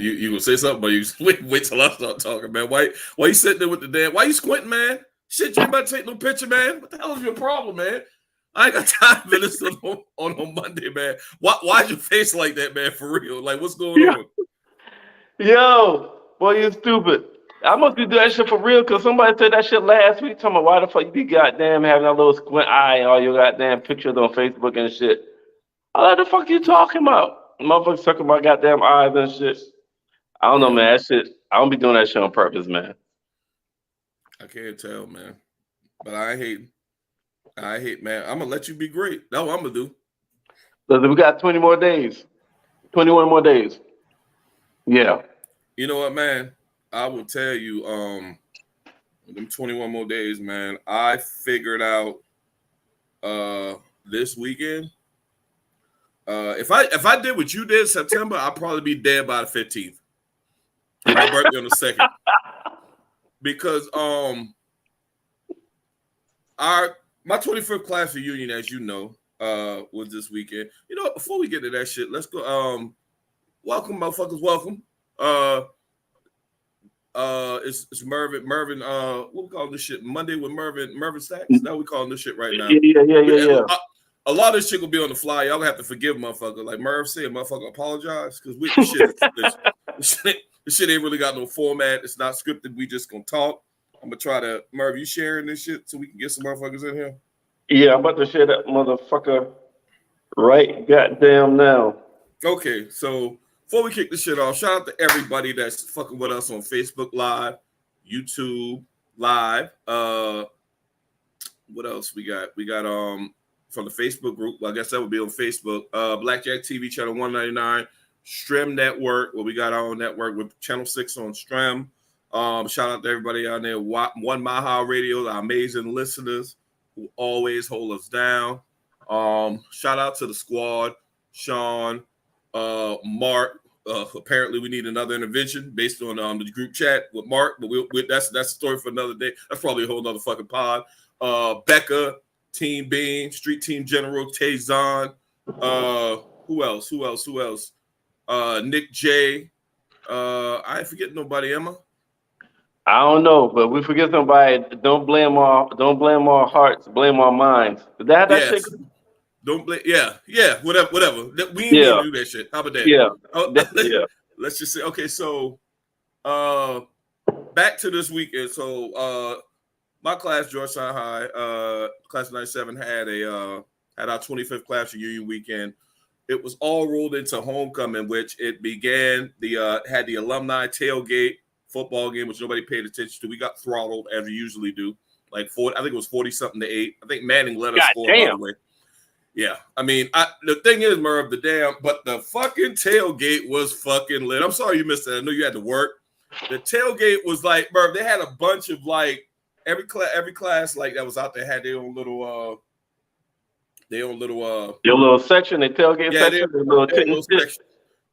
you gonna say something, but you wait till I start talking, man. Why you sitting there with the damn? Why you squinting, man? Shit, you ain't about to take no picture, man. What the hell is your problem, man? I ain't got time for this on Monday, man. Why's your face like that, man? For real, like what's going on? Yo, boy, you stupid. I must be doing that shit for real because somebody said that shit last week. Talking about why the fuck you be goddamn having that little squint eye and all your goddamn pictures on Facebook and shit. What the fuck you talking about? Motherfuckers talking about goddamn eyes and shit. I don't know, man. That shit. I don't be doing that shit on purpose, man. I can't tell, man. But I hate, man. I'm gonna let you be great. That's what I'm gonna do. Listen, we got 20 more days. 21 more days. Yeah. You know what, man? I will tell you, them 21 more days, man. I figured out this weekend. If I did what you did September, I'd probably be dead by the 15th. My birthday on the 2nd. Because my 25th class reunion, as you know, was this weekend. You know what, before we get to that shit, let's go. Welcome, motherfuckers, welcome. It's Mervin, what we calling this shit? Monday with Mervin Stacks? Now we calling this shit right now. Yeah. A lot of this shit will be on the fly. Y'all gonna have to forgive motherfucker. Like Merv said, motherfucker apologize. Because this shit ain't really got no format. It's not scripted. We just gonna talk. I'm gonna try to, Merv, you sharing this shit so we can get some motherfuckers in here? Yeah, I'm about to share that motherfucker right goddamn now. Okay, so before we kick this shit off, shout out to everybody that's fucking with us on Facebook Live, YouTube Live. What else we got? We got from the Facebook group. Well, I guess that would be on Facebook. Blackjack TV channel 199, Stream Network. Well, we got our own network with Channel 6 on Stream. Shout out to everybody out there. One Mile Radio, our amazing listeners who always hold us down. Shout out to the squad, Sean, Mark. Apparently, we need another intervention based on the group chat with Mark, but that's a story for another day. That's probably a whole nother fucking pod. Becca, Team Bean, Street Team General, Tazon. Who else? Nick J. I ain't forgetting nobody, Emma. I don't know, but we forget somebody. Don't blame our hearts, blame our minds. That shit. Don't blame. Yeah. Whatever. We ain't need to do that shit. How about that? Yeah. Let's just say. Okay, so back to this weekend. So my class, Georgetown High, class 97, had our 25th class reunion weekend. It was all rolled into homecoming, which it began. Had the alumni tailgate football game, which nobody paid attention to. We got throttled as we usually do. Like 40, I think it was 40-something to 8. I think Manning led us score, by the way. Yeah, I mean, the thing is, Merv, but the fucking tailgate was fucking lit. I'm sorry you missed it. I know you had to work. The tailgate was like, Merv, they had a bunch of like every class like that was out there had their own little your little section, they tailgate section,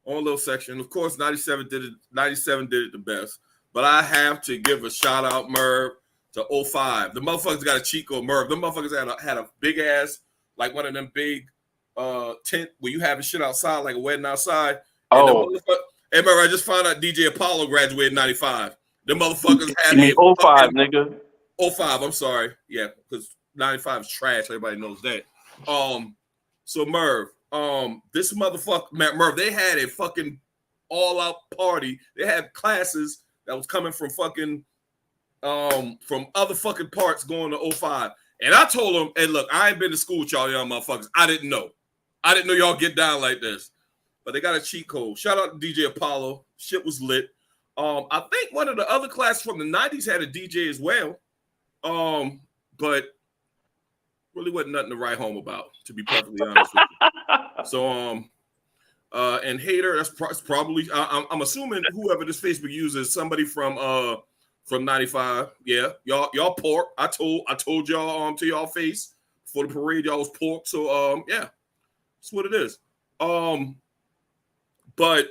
little section. Of course, 97 did it the best. But I have to give a shout out, Merv, to 05. The motherfuckers got a cheat code, Merv. The motherfuckers had a big ass, like one of them big tent where you having shit outside, like a wedding outside. And hey, Merv, I just found out DJ Apollo graduated in 95. The motherfuckers had a 05, nigga. 05, I'm sorry. Yeah, because 95 is trash. Everybody knows that. So Merv, this motherfucker, Merv, they had a fucking all-out party. They had classes that was coming from fucking from other fucking parts going to 05. And I told them, hey, look, I ain't been to school with y'all young motherfuckers. I didn't know y'all get down like this. But they got a cheat code. Shout out to DJ Apollo. Shit was lit. I think one of the other classes from the 90s had a DJ as well. But really wasn't nothing to write home about, to be perfectly honest with you. So, and Hater, that's probably, I'm assuming whoever this Facebook uses is somebody from 95. Yeah, y'all pork. I told y'all to y'all face for the parade, y'all was pork. So yeah, that's what it is. But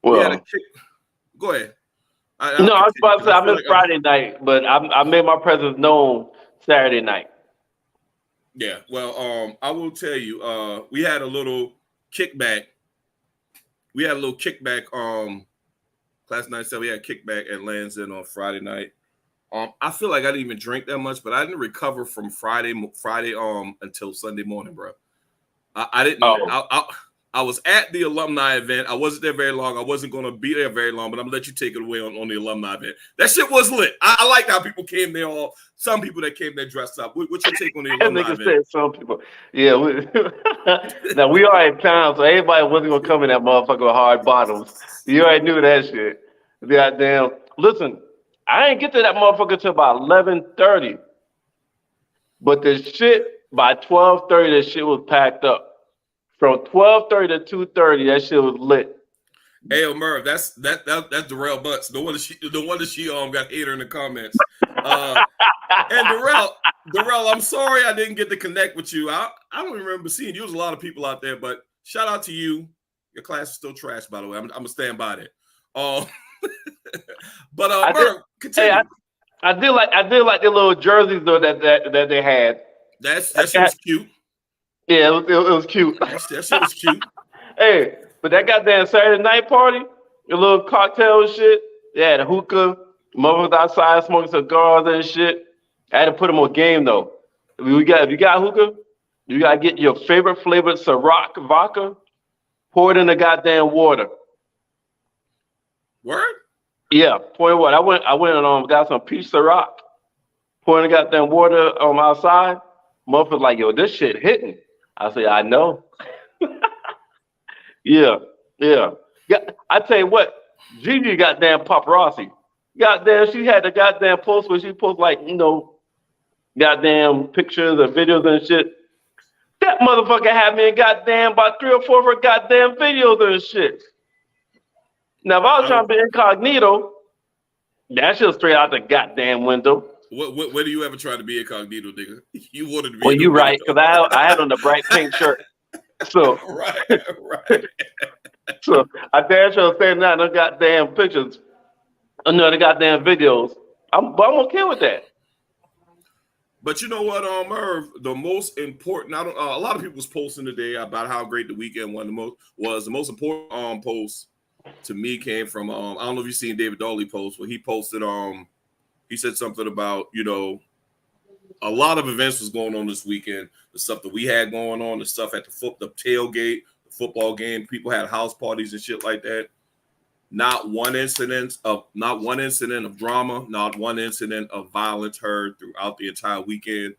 well, go ahead. I was about to say I missed Friday night, but I made my presence known Saturday night. Yeah, well, I will tell you, we had a little kickback we had a little kickback. Class 97, we had a kickback at Lands End on Friday night. I feel like I didn't even drink that much, but I didn't recover from Friday until Sunday morning, bro. I didn't. Oh, I was at the alumni event. I wasn't there very long. I wasn't going to be there very long, but I'm gonna let you take it away on the alumni event. That shit was lit. I liked how people came there. Some people that came there dressed up. What's your take on the alumni nigga event? said some people. Yeah. Now we are in town, so everybody wasn't gonna come in that motherfucker with hard bottoms. You already knew that shit. Goddamn. Listen, I ain't get to that motherfucker till about 11:30. But the shit by 12:30, the shit was packed up. From 12:30 to 2:30, that shit was lit. Hey, Merv, that's Darrell Butts. No wonder she got hater in the comments. And Darrell, I'm sorry I didn't get to connect with you. I don't remember seeing you. There was a lot of people out there, but shout out to you. Your class is still trash, by the way. I'm gonna stand by that. But Merv, continue. Hey, I did like the little jerseys though that they had. That shit was cute. Yeah, it was cute. That shit was cute. Hey, but that goddamn Saturday night party, the little cocktail and shit, they had a hookah, motherfuckers outside smoking cigars and shit. I had to put them on game though. If you got hookah, you gotta get your favorite flavored Ciroc vodka, pour it in the goddamn water. Word? Yeah, pour in water. I went and got some peach Ciroc, pour in the goddamn water outside. Motherfuckers like, yo, this shit hitting. I say, I know. Yeah. I tell you what, Gigi goddamn paparazzi. Goddamn, she had the goddamn post where she post like, goddamn pictures and videos and shit. That motherfucker had me in goddamn about 3 or 4 of her goddamn videos and shit. Now, if I was trying to be incognito, that shit was straight out the goddamn window. When do you ever try to be incognito, nigga? You wanted to be. Well, you right, because I had on the bright pink shirt. So right. So I damn sure standing out in the goddamn pictures, the goddamn videos. I'm okay with that. But you know what, Merv? The most important. I don't. A lot of people was posting today about how great the weekend was. The most important post to me came from. I don't know if you've seen David Dawley post, but he posted. He said something about a lot of events was going on this weekend. The stuff that we had going on, the stuff at the tailgate, the football game. People had house parties and shit like that. Not one incident of drama, not one incident of violence heard throughout the entire weekend.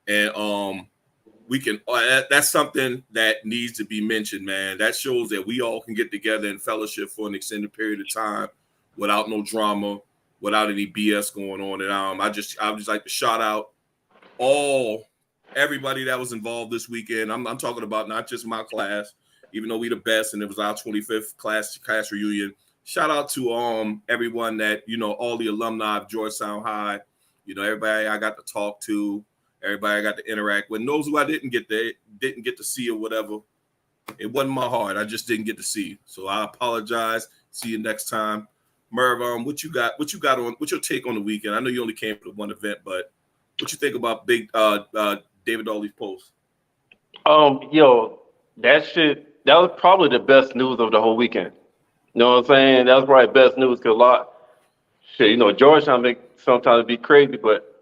And we can that's something that needs to be mentioned, man. That shows that we all can get together in fellowship for an extended period of time without no drama, without any BS going on. And I would just like to shout out everybody that was involved this weekend. I'm talking about not just my class, even though we the best and it was our 25th class reunion. Shout out to everyone that all the alumni of Georgetown High, everybody I got to talk to, everybody I got to interact with. And those who I didn't get to see or whatever, it wasn't my heart. I just didn't get to see. So I apologize. See you next time. Merv, what you got what's your take on the weekend? I know you only came for one event, but what you think about big David Dawley's post? That shit, that was probably the best news of the whole weekend. You know what I'm saying? That was probably the best news because Georgetown make sometimes be crazy, but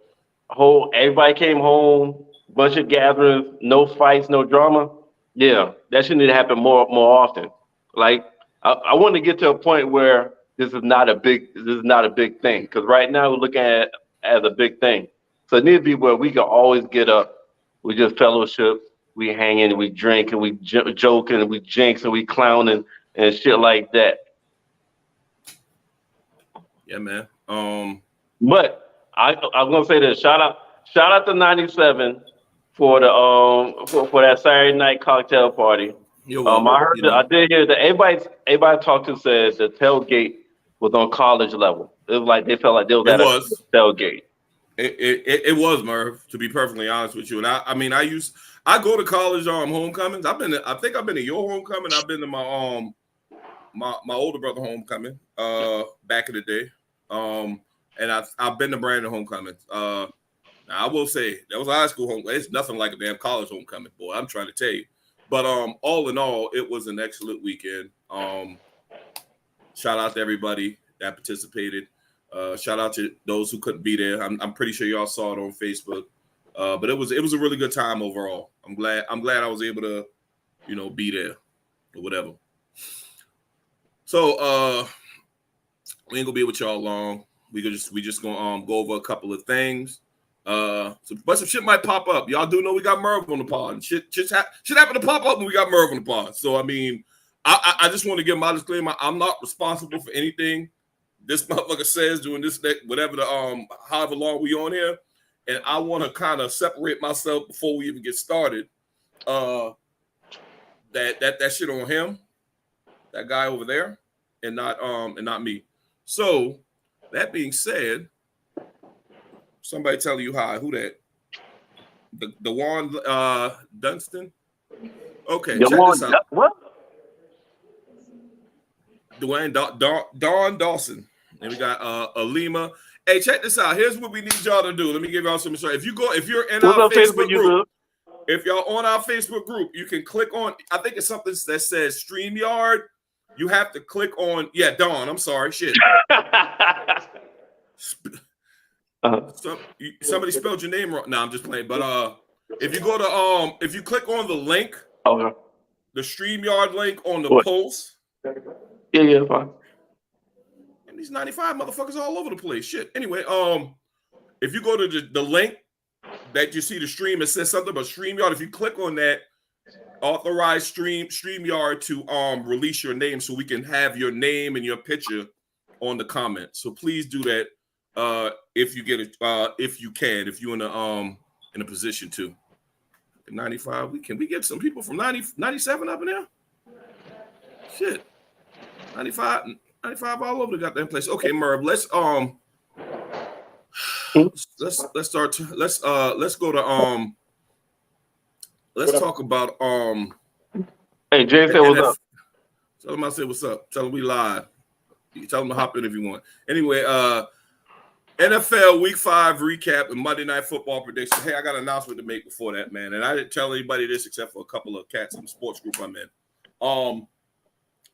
everybody came home, bunch of gatherings, no fights, no drama. Yeah, that should need to happen more often. Like I want to get to a point where this is not a big thing because right now we're looking at it as a big thing. So it needs to be where we can always get up, we just fellowship, we hang and we drink and we joke and we jinx and we clown and shit like that. Yeah, man. But I'm gonna say this. Shout out to 97 for the for that Saturday night cocktail party. I did hear that everybody I talked to said the tailgate was on college level. It was like they felt like they was at a tailgate. It was, Merv, to be perfectly honest with you. And I go to college homecomings. I think I've been to your homecoming. I've been to my my older brother homecoming back in the day. And I've been to Brandon homecomings. Now I will say that was a high school homecoming. It's nothing like a damn college homecoming, boy. I'm trying to tell you. But all in all, it was an excellent weekend. Shout out to everybody that participated. Shout out to those who couldn't be there. I'm pretty sure y'all saw it on Facebook. But it was a really good time overall. I'm glad I was able to, be there or whatever. So we ain't gonna be with y'all long. We just gonna go over a couple of things. But some shit might pop up. Y'all do know we got Merv on the pod. And shit happened to pop up when we got Merv on the pod. So I mean, I just want to give my disclaimer. I'm not responsible for anything this motherfucker says during this, whatever the however long we on here. And I want to kind of separate myself before we even get started. That shit on him, that guy over there, and not me. So that being said, somebody telling you hi. Who that? The Juan Dunstan? Okay, check this out. What? Dwayne Don Dawson. And we got Alima. Hey, check this out. Here's what we need y'all to do. Let me give y'all some instruction. If you're in our Facebook group, if y'all on our Facebook group, you can click on, I think it's something that says StreamYard. You have to click on, Dawn. I'm sorry, shit. Somebody spelled your name wrong. No, I'm just playing. But if you go to if you click on the link, the StreamYard link on the post. Yeah, fine. And these 95 motherfuckers all over the place. Shit. Anyway, if you go to the link that you see the stream, it says something about StreamYard. If you click on that, authorize StreamYard to release your name so we can have your name and your picture on the comment. So please do that if you get it, if you can, if you're in a position to. 95, we get some people from 97 up in there. Shit. 95 all over the goddamn place. Okay, Merv, let's start let's go to let's talk about Hey, Jay said what's up. Tell him I said what's up. Tell him we live. You tell him to hop in if you want. Anyway, NFL Week 5 recap and Monday Night Football predictions. Hey, I got an announcement to make before that, man. And I didn't tell anybody this except for a couple of cats in the sports group I'm in.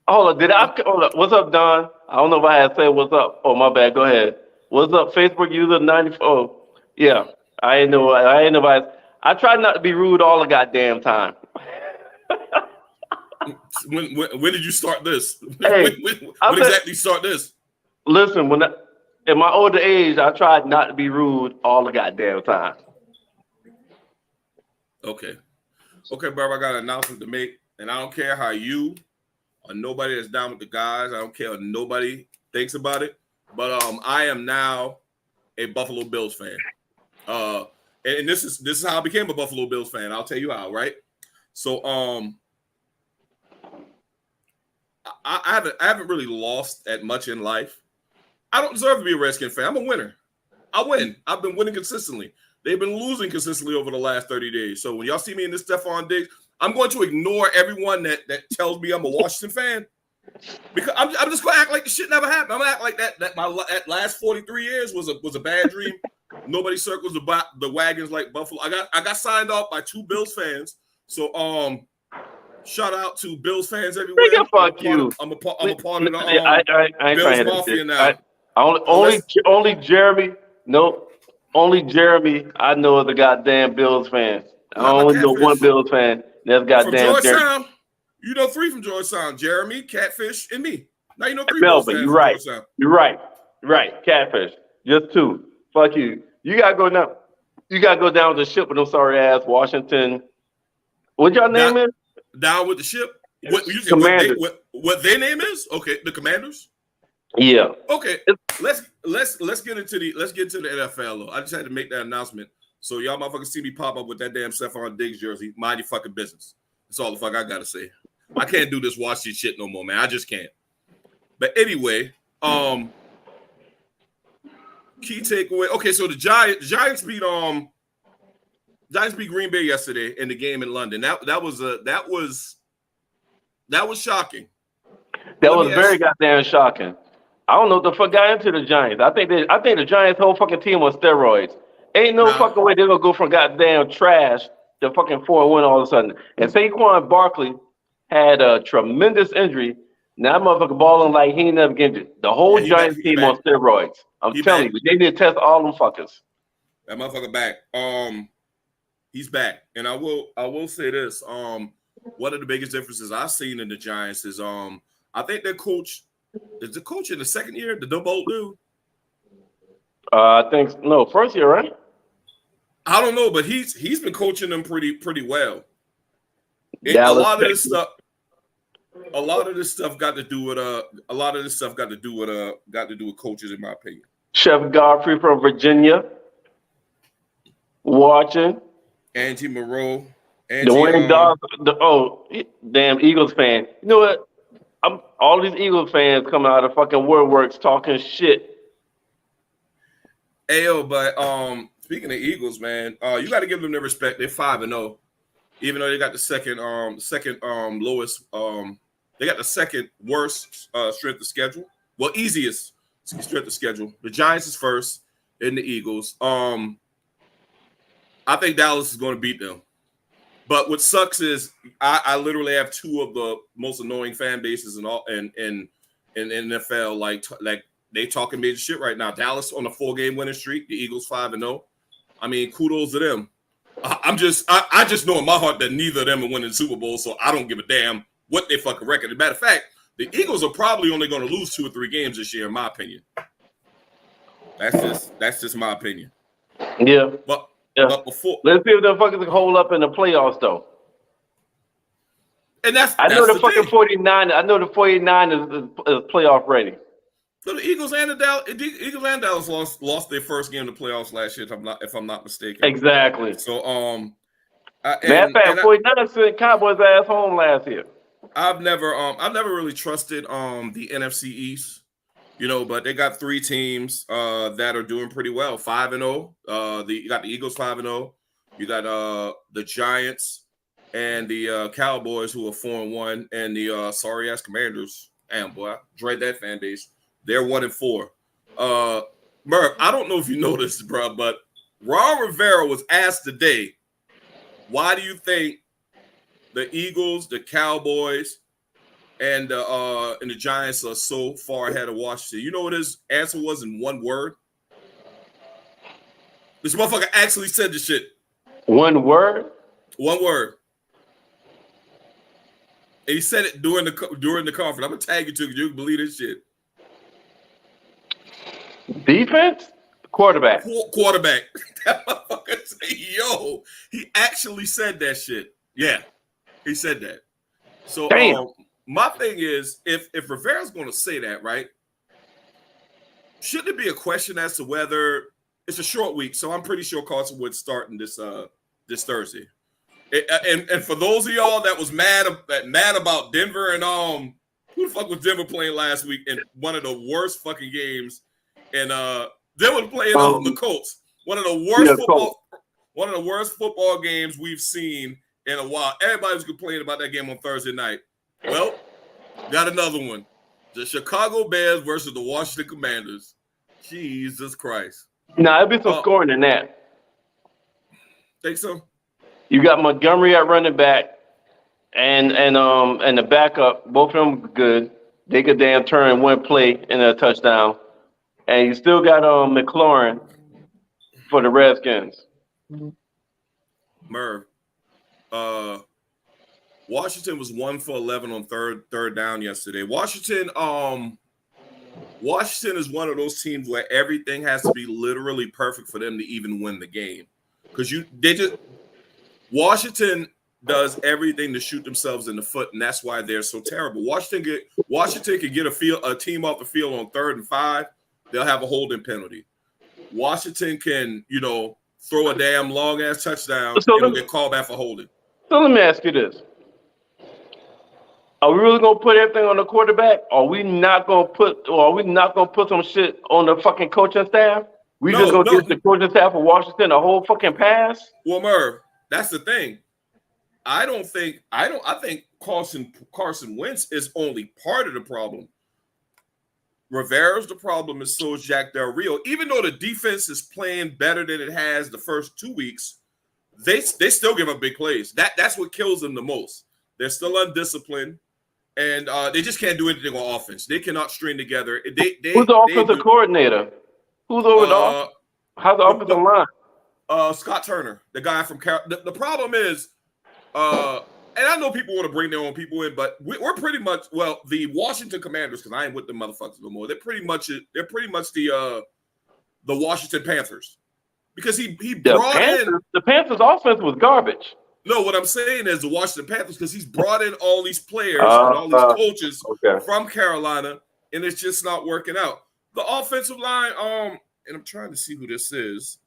Hold on, what's up, Don? I don't know if I had to say what's up. Oh, my bad. Go ahead. What's up, Facebook user 94? Oh, yeah. I ain't know. I try not to be rude all the goddamn time. When did you start this? Hey, when exactly start this? Listen, in my older age, I tried not to be rude all the goddamn time. Okay, bro. I got an announcement to make, and I don't care how you or nobody that's down with the guys. I don't care what nobody thinks about it. But I am now a Buffalo Bills fan. And this is how I became a Buffalo Bills fan. I'll tell you how, right? So I haven't really lost that much in life. I don't deserve to be a Redskin fan. I'm a winner. I win. I've been winning consistently. They've been losing consistently over the last 30 days. So when y'all see me in this Stephon Diggs, I'm going to ignore everyone that tells me I'm a Washington fan, because I'm just going to act like the shit never happened. I'm going to act like that that last 43 years was a bad dream. Nobody circles the wagons like Buffalo. I got signed off by 2 Bills fans. So shout out to Bills fans everywhere. Fuck you. I'm a part of the I Bills Mafia now. Only Jeremy. Nope. Only Jeremy I know is a goddamn Bills fan. I only know one Bills fan. That's goddamn from Jeremy. Georgetown. You know 3 from Georgetown: Jeremy, Catfish, and me. Now you know 3 Melvin, Bills fans. You're right. You're right. Catfish. Just 2. Fuck you. You gotta go down. You gotta go down with the ship with them sorry ass Washington. What y'all name is? Down with the ship. Commanders. What their name is? Okay, the Commanders. Yeah. Okay. Let's get into the NFL though. I just had to make that announcement so y'all motherfuckers see me pop up with that damn Stephon Diggs jersey. Mind your fucking business. That's all the fuck I gotta say. I can't do this Washington shit no more, man. I just can't. But anyway, key takeaway. Okay, so the Giants beat Green Bay yesterday in the game in London. That was shocking. That was very goddamn shocking. I don't know what the fuck got into the Giants. I think the Giants' whole fucking team was steroids. Ain't no fucking way they're gonna go from goddamn trash to fucking 4-1 all of a sudden. And Saquon Barkley had a tremendous injury. Now that motherfucker balling like he ain't never getting it. The whole Yeah, he back. Giants team on steroids. I'm telling you, they need to test all them fuckers. That motherfucker back. He's back, and I will say this. One of the biggest differences I've seen in the Giants is I think their coach is the coach in the second year, the double dude. I think no, first year, right? I don't know, but he's been coaching them pretty well. A lot of this stuff got to do with coaches, in my opinion. Chef Godfrey from Virginia, watching. Angie Moreau. Dwayne Dawes. Damn Eagles fan. You know what? All these Eagles fans coming out of fucking WordWorks talking shit. Ayo, but speaking of Eagles, man, you got to give them their respect. They're 5-0, even though they got the second lowest. They got the second worst strength of schedule. Well, easiest strength of schedule. The Giants is first, then the Eagles. I think Dallas is going to beat them. But what sucks is I literally have two of the most annoying fan bases in NFL. Like they talking major shit right now. Dallas on a 4-game winning streak. The Eagles 5-0. I mean, kudos to them. I just know in my heart that neither of them are winning the Super Bowl, so I don't give a damn what they fucking record. As a matter of fact, the Eagles are probably only going to lose 2 or 3 games this year, in my opinion. That's just my opinion. Yeah. But before, let's see if the fuckers can hold up in the playoffs, though. And I know the fucking 49. I know the 49 is playoff ready. So the Eagles and Dallas lost their first game in the playoffs last year, if I'm not mistaken. Exactly. So matter of fact, 49 sent Cowboys ass home last year. I've never really trusted the NFC East, but they got 3 teams that are doing pretty well. 5-0. You got the Eagles 5-0. You got the Giants and the Cowboys, who are 4-1, and the sorry ass Commanders. Damn boy, I dread that fan base. They're 1-4. Merv, I don't know if you know this, bro, but Ron Rivera was asked today, why do you think the Eagles, the Cowboys, and the Giants are so far ahead of Washington? You know what his answer was in one word? This motherfucker actually said the shit. One word? One word. And he said it during the conference. I'm gonna tag you too, because you can believe this shit. Defense? Quarterback. Quarterback. That motherfucker say, yo, he actually said that shit. Yeah, he said that. So my thing is, if Rivera's going to say that, right, shouldn't it be a question as to whether it's a short week? So I'm pretty sure Carson Wentz starting this Thursday. And for those of y'all that was mad about Denver and who the fuck was Denver playing last week in one of the worst fucking games? And they were playing the Colts. One of the worst football games we've seen in a while. Everybody was complaining about that game on Thursday night. Well, got another one. The Chicago Bears versus the Washington Commanders. Jesus Christ. Nah, it'll be some scoring in that. Think so? You got Montgomery at running back and the backup. Both of them good. They could damn turn one play in a touchdown. And you still got McLaurin for the Redskins. Merv, Washington was 1 for 11 on third down yesterday. Washington is one of those teams where everything has to be literally perfect for them to even win the game. Because Washington does everything to shoot themselves in the foot, and that's why they're so terrible. Washington can get a team off the field on 3rd and 5. They'll have a holding penalty. Washington can, throw a damn long ass touchdown and get called back for holding. So let me ask you this: are we really gonna put everything on the quarterback? Or are we not gonna put some shit on the fucking coaching staff? Just gonna give the coaching staff of Washington a whole fucking pass? Well, Merv, that's the thing. I think Carson Wentz is only part of the problem. Rivera's the problem, and so is Jack Del Rio. Even though the defense is playing better than it has the first 2 weeks, they still give up big plays. That's what kills them the most. They're still undisciplined, and they just can't do anything on offense. They cannot string together. Who's the offensive coordinator? Who's over the offense? How's the offensive line? Scott Turner, the guy from Carolina. The problem is, and I know people want to bring their own people in, but we're pretty much the Washington Commanders, because I ain't with the motherfuckers no more. They're pretty much the Washington Panthers, because he brought in the Panthers' offense was garbage. No, what I'm saying is the Washington Panthers, because he's brought in all these players and all these coaches from Carolina, and it's just not working out. The offensive line, and I'm trying to see who this is.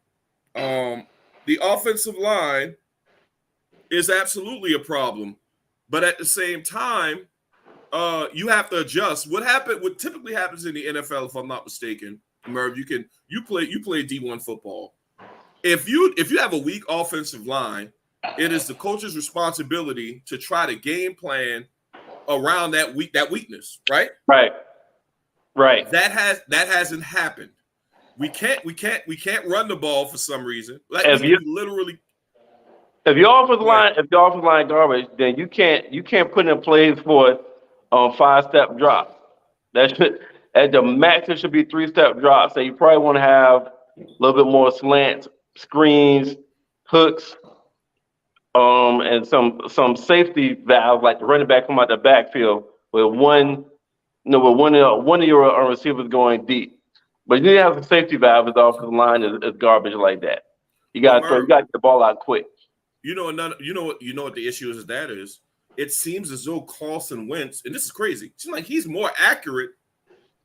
The offensive line is absolutely a problem, but at the same time, you have to adjust. What typically happens in the NFL, if I'm not mistaken, Merv, you play D1 football. If you have a weak offensive line, it is the coach's responsibility to try to game plan around that weakness, right? Right. That hasn't happened. We can't run the ball for some reason. Like if your offensive line garbage, then you can't put in plays for 5-step drops. At the max it should be 3-step drops. So you probably want to have a little bit more slants, screens, hooks. And some safety valves, like the running back come out the backfield with one of your receivers going deep. But you need to have some safety valve if the offensive line is garbage like that. You got to get the ball out quick. You know what the issue is. That is, it seems as though Carson Wentz, and this is crazy. It seems like he's more accurate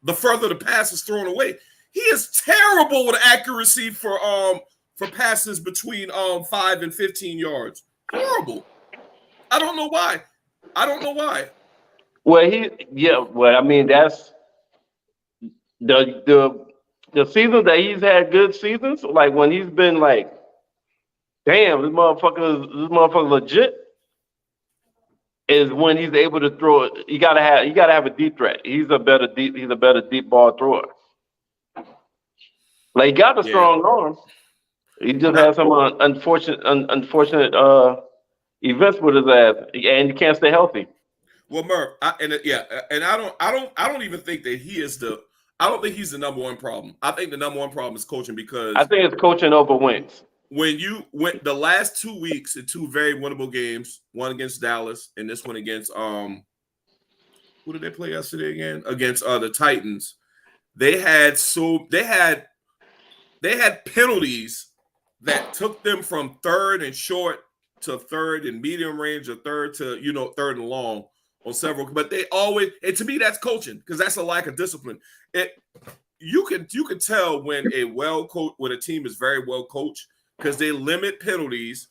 the further the pass is thrown away. He is terrible with accuracy for passes between 5 and 15 yards. Horrible. I don't know why. Well, I mean, that's the seasons that he's had good seasons, like when he's been like, damn, this motherfucker legit, is when he's able to throw it. You gotta have a deep threat. He's a better deep ball thrower. Like, he got a strong arm. He just has some unfortunate events with his ass, and he can't stay healthy. Well, Merv, I don't even think that he is I don't think he's the number one problem. I think the number one problem is coaching, because I think it's coaching over Wentz. When you went the last 2 weeks in 2 very winnable games, one against Dallas and this one against who did they play yesterday again? Against the Titans. They had penalties that took them from third and short to third and medium range, or third to third and long on several. But they always, and to me, that's coaching, because that's a lack of discipline. You can tell when a team is very well coached, because they limit penalties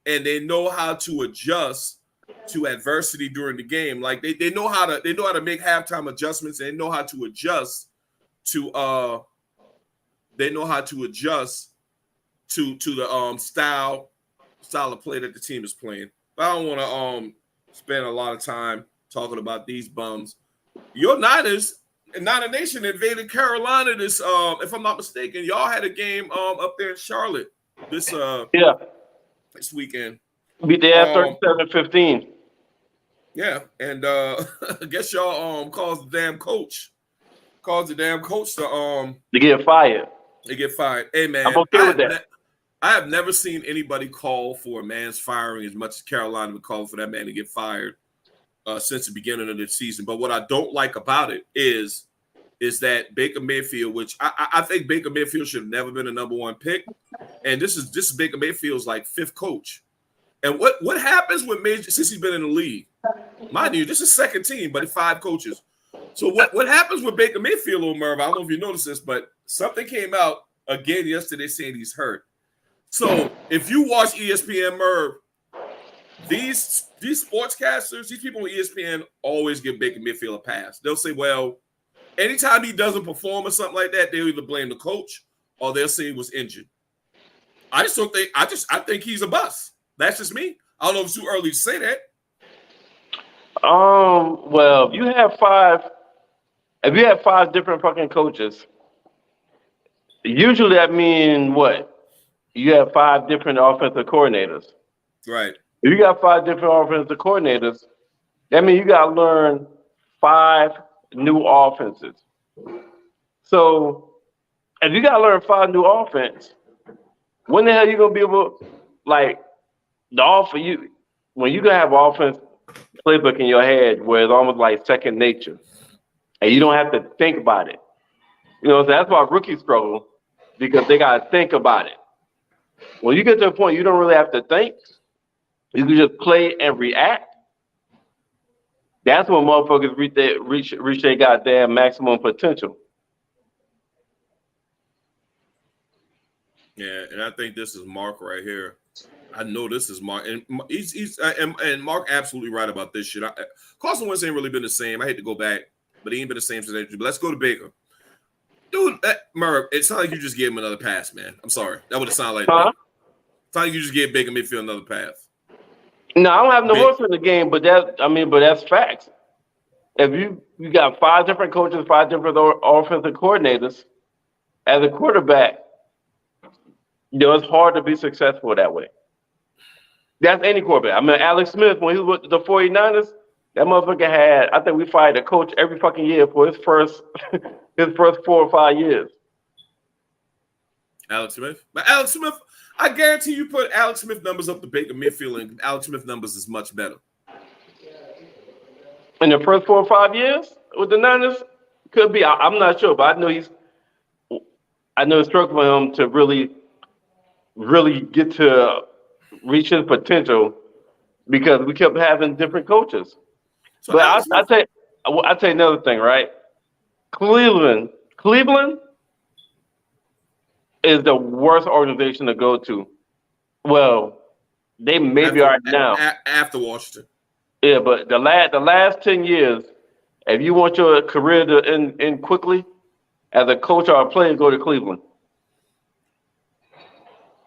and they know how to adjust to adversity during the game. Like they know how to make halftime adjustments, and they know how to adjust to the style of play that the team is playing. But I don't want to spend a lot of time talking about these bums. Your Niners, Niner Nation, invaded Carolina this if I'm not mistaken. Y'all had a game up there in Charlotte this weekend. Beat the 37-15. Yeah, and I guess y'all caused the damn coach to get fired. They get fired. Hey man, I'm okay with that. I have never seen anybody call for a man's firing as much as Carolina would call for that man to get fired since the beginning of the season. But what I don't like about it is that Baker Mayfield, which I think Baker Mayfield should have never been a number one pick, and this is Baker Mayfield's like 5th coach. And what happens with since he's been in the league? Mind you, this is second team, but 5 coaches. So what happens with Baker Mayfield, little Merv? I don't know if you noticed this, but something came out again yesterday saying he's hurt. So if you watch ESPN, Merv, these sportscasters, these people on ESPN always give Baker Mayfield a pass. They'll say, well, anytime he doesn't perform or something like that, they'll either blame the coach or they'll say he was injured. I think he's a bust. That's just me. I don't know if it's too early to say that. Well, if you have 5 different fucking coaches, usually that means what? you have 5 different offensive coordinators. Right. If you got 5 different offensive coordinators, that means you got to learn 5 new offenses. So if you got to learn 5 new offense, when the hell you gonna be able, like, the offense you when you gonna have offense playbook in your head where it's almost like second nature, and you don't have to think about it. So that's why rookies struggle, because they gotta think about it. When you get to a point you don't really have to think, you can just play and react. That's when motherfuckers reach their goddamn maximum potential. Yeah, and I think this is Mark right here. I know this is Mark, and and Mark absolutely right about this shit. Carson Wentz ain't really been the same. I hate to go back, but he ain't been the same since that. But let's go to Baker. Dude, Merv, it sounds like you just gave him another pass, man. I'm sorry. That would have sounded like Huh? me. It sounds like you just gave Baker Mayfield another pass. No, I don't have no horse in the game, but that's facts. If you got 5 different coaches, 5 different offensive coordinators as a quarterback, it's hard to be successful that way. That's any quarterback. I mean, Alex Smith, when he was with the 49ers, that motherfucker had, I think we fired a coach every fucking year for his first his first 4 or 5 years. Alex Smith? But Alex Smith, I guarantee you put Alex Smith numbers up to Baker Mayfield, and Alex Smith numbers is much better. In the first 4 or 5 years with the Niners, could be. I'm not sure, but I know it's struck for him to really get to reach his potential because we kept having different coaches. So But I tell you another thing, right? Cleveland is the worst organization to go to. Well, they maybe are now. After Washington. Yeah, but the last 10 years, if you want your career to end quickly, as a coach or a player, go to Cleveland.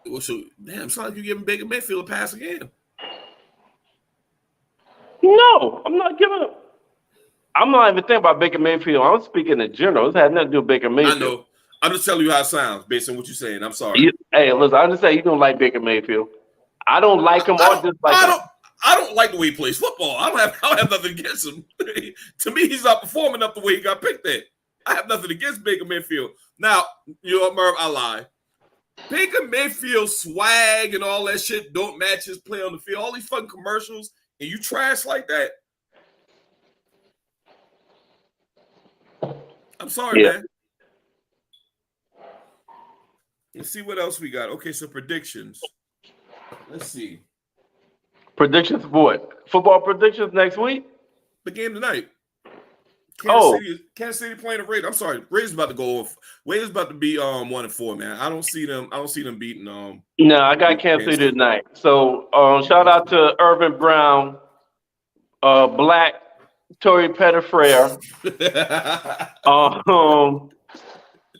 Well, so damn, sounds like you're giving Baker Mayfield a pass again. No, I'm not giving him. I'm not even thinking about Baker Mayfield. I'm speaking in general. This had nothing to do with Baker Mayfield. I know. I'm just telling you how it sounds based on what you're saying. I'm sorry. Hey, listen, I understand you don't like Baker Mayfield. I don't like him or dislike him. I don't like the way he plays football. I don't have nothing against him. To me, he's not performing up the way he got picked at. I have nothing against Baker Mayfield. Now, you know what, Merv? I lie. Baker Mayfield's swag and all that shit don't match his play on the field. All these fucking commercials, and you trash like that. I'm sorry, man. Let's see what else we got. Okay, so predictions. Let's see. Predictions for what? Football predictions next week? The game tonight. Kansas City playing the Raiders. I'm sorry, Raiders about to go off. Raiders about to be 1-4, man. I don't see them beating No, I got Kansas City tonight. So shout out to Irvin Brown, Black Torrey Pettifrere.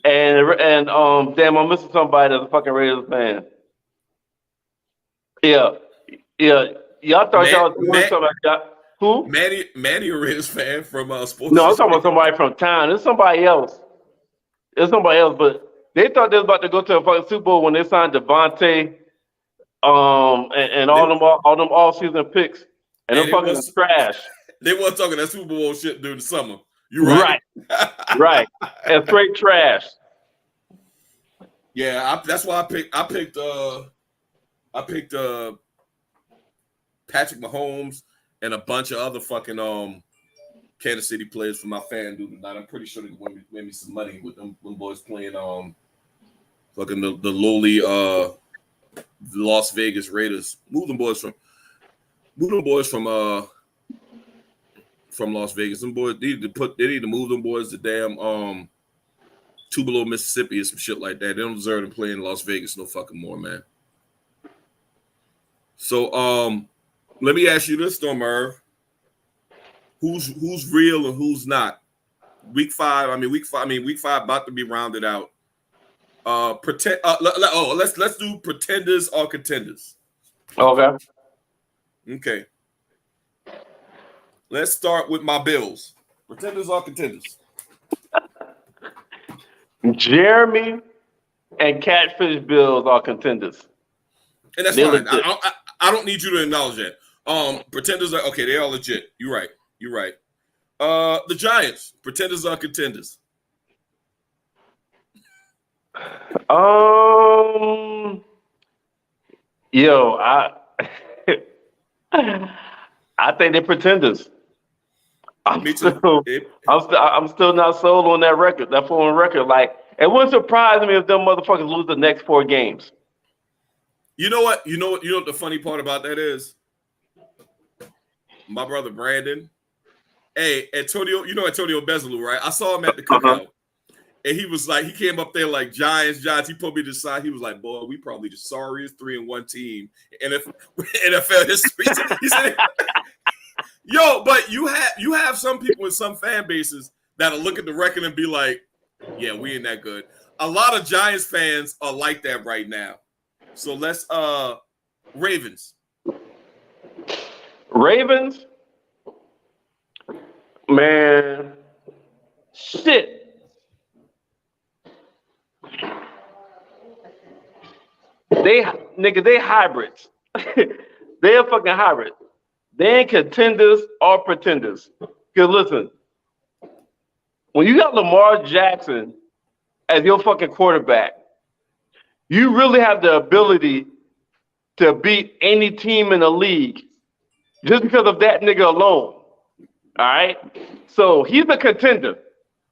And damn, I'm missing somebody that's a fucking Raiders fan. Yeah. Y'all thought y'all was doing something like that. Who? Manny, a Raiders fan from Sports. No, I'm talking about somebody from town. It's somebody else. But they thought they was about to go to a fucking Super Bowl when they signed Devontae, and all them all-season picks, and them fucking trash. They weren't talking that Super Bowl shit during the summer. You're right. Right. And straight trash. Yeah, that's why I picked Patrick Mahomes and a bunch of other fucking Kansas City players for my fan dude tonight. I'm pretty sure they can win me some money with them boys playing fucking the lowly Las Vegas Raiders. Move them boys from Las Vegas. Them boys they need to move them boys to damn Tupelo, Mississippi or some shit like that. They don't deserve to play in Las Vegas no fucking more, man. So let me ask you this though, Merv. Who's real and who's not? Week five about to be rounded out. Let's do pretenders or contenders. Okay. Let's start with my Bills. Pretenders or contenders? Jeremy and Catfish Bills are contenders. And that's fine. I don't need you to acknowledge that. Pretenders are okay. They are legit. You're right. You're right. The Giants, pretenders are contenders. Yo, I think they're pretenders. Me too. I'm still not sold on that record, that foreign record. Like, it wouldn't surprise me if them motherfuckers lose the next 4 games. You know what? You know what the funny part about that is? My brother Brandon. Hey, Antonio, you know Antonio Bezalou, right? I saw him at the cookout. And he was like, he came up there like Giants. He put me to the side. He was like, boy, we probably the sorriest 3-1 team in NFL history. He said, yo, but you have some people in some fan bases that'll look at the record and be like, yeah, we ain't that good. A lot of Giants fans are like that right now. So let's Ravens. Ravens? Man. Shit. They hybrids. They're fucking hybrids. They ain't contenders or pretenders. Because listen, when you got Lamar Jackson as your fucking quarterback, you really have the ability to beat any team in the league just because of that nigga alone. All right? So he's a contender.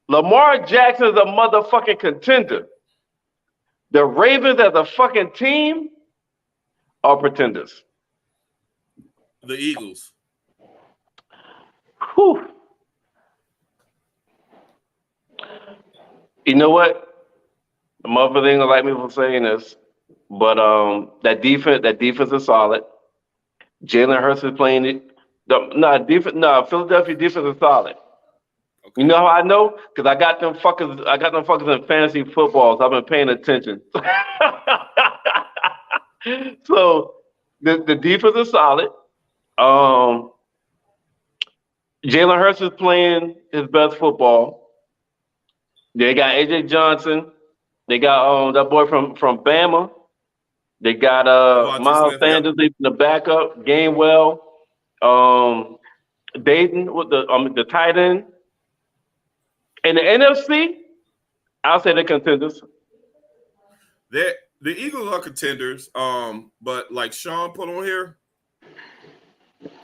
Lamar Jackson is a motherfucking contender. The Ravens as a fucking team are pretenders. The Eagles. Whew. You know what? The motherfucker ain't gonna like me for saying this, but that defense is solid. Jalen Hurts is playing it. Philadelphia defense is solid. Okay. You know how I know? Because I got them fuckers in fantasy football, so I've been paying attention. So the defense is solid. Jalen Hurts is playing his best football. They got AJ Johnson. They got that boy from Bama. They got Miles Sanders in the backup, Gainwell. Dayton with the tight end. In the NFC, I'll say they're contenders. The Eagles are contenders, but like Sean put on here,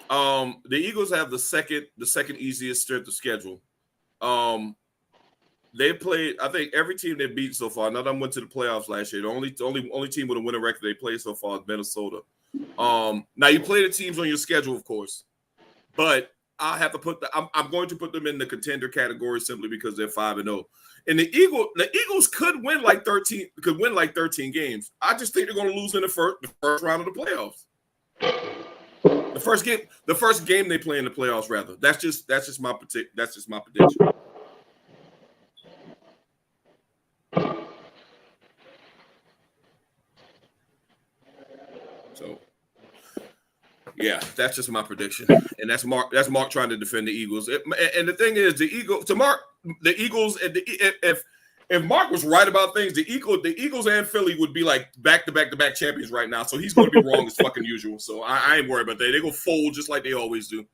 the Eagles have the second easiest strength of schedule. They played, I think, every team they beat so far. None of them went to the playoffs last year. The only team with a winning record they played so far is Minnesota. Now you play the teams on your schedule, of course, but I have to I'm going to put them in the contender category simply because they're 5-0. And the Eagles could win like 13 games. I just think they're going to lose in the first round of the playoffs. The first game they play in the playoffs, rather. That's just my prediction. So, yeah, that's just my prediction, and that's Mark. That's Mark trying to defend the Eagles. And the thing is, the Eagles. If Mark was right about things, the Eagles and Philly would be like back-to-back champions right now. So he's going to be wrong as fucking usual. So I ain't worried about that. They're gonna fold just like they always do.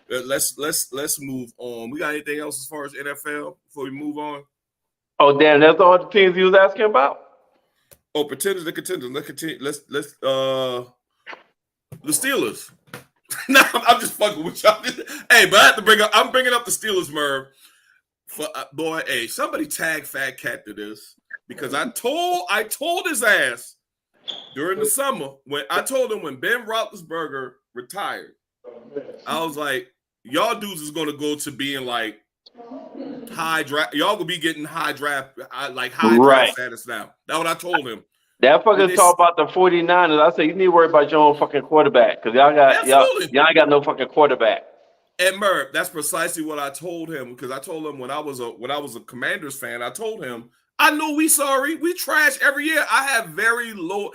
Let's move on. We got anything else as far as NFL before we move on? Oh damn, that's all the teams you was asking about. Oh, pretenders and contenders. Let's continue. Let's the Steelers. No, I'm just fucking with y'all. Hey, but I have to I'm bringing up the Steelers, Merv. For boy, hey, somebody tag Fat Cat to this because I told his ass during the summer when Ben Roethlisberger retired, I was like, y'all dudes is gonna go to being like high draft. Y'all will be getting high draft status now. That's what I told him. That fucker's talk about the 49ers. I said, you need to worry about your own fucking quarterback because y'all ain't got no fucking quarterback. And Merv, that's precisely what I told him because I told him when I was a Commanders fan, I told him I know we sorry, we trash every year. I had very low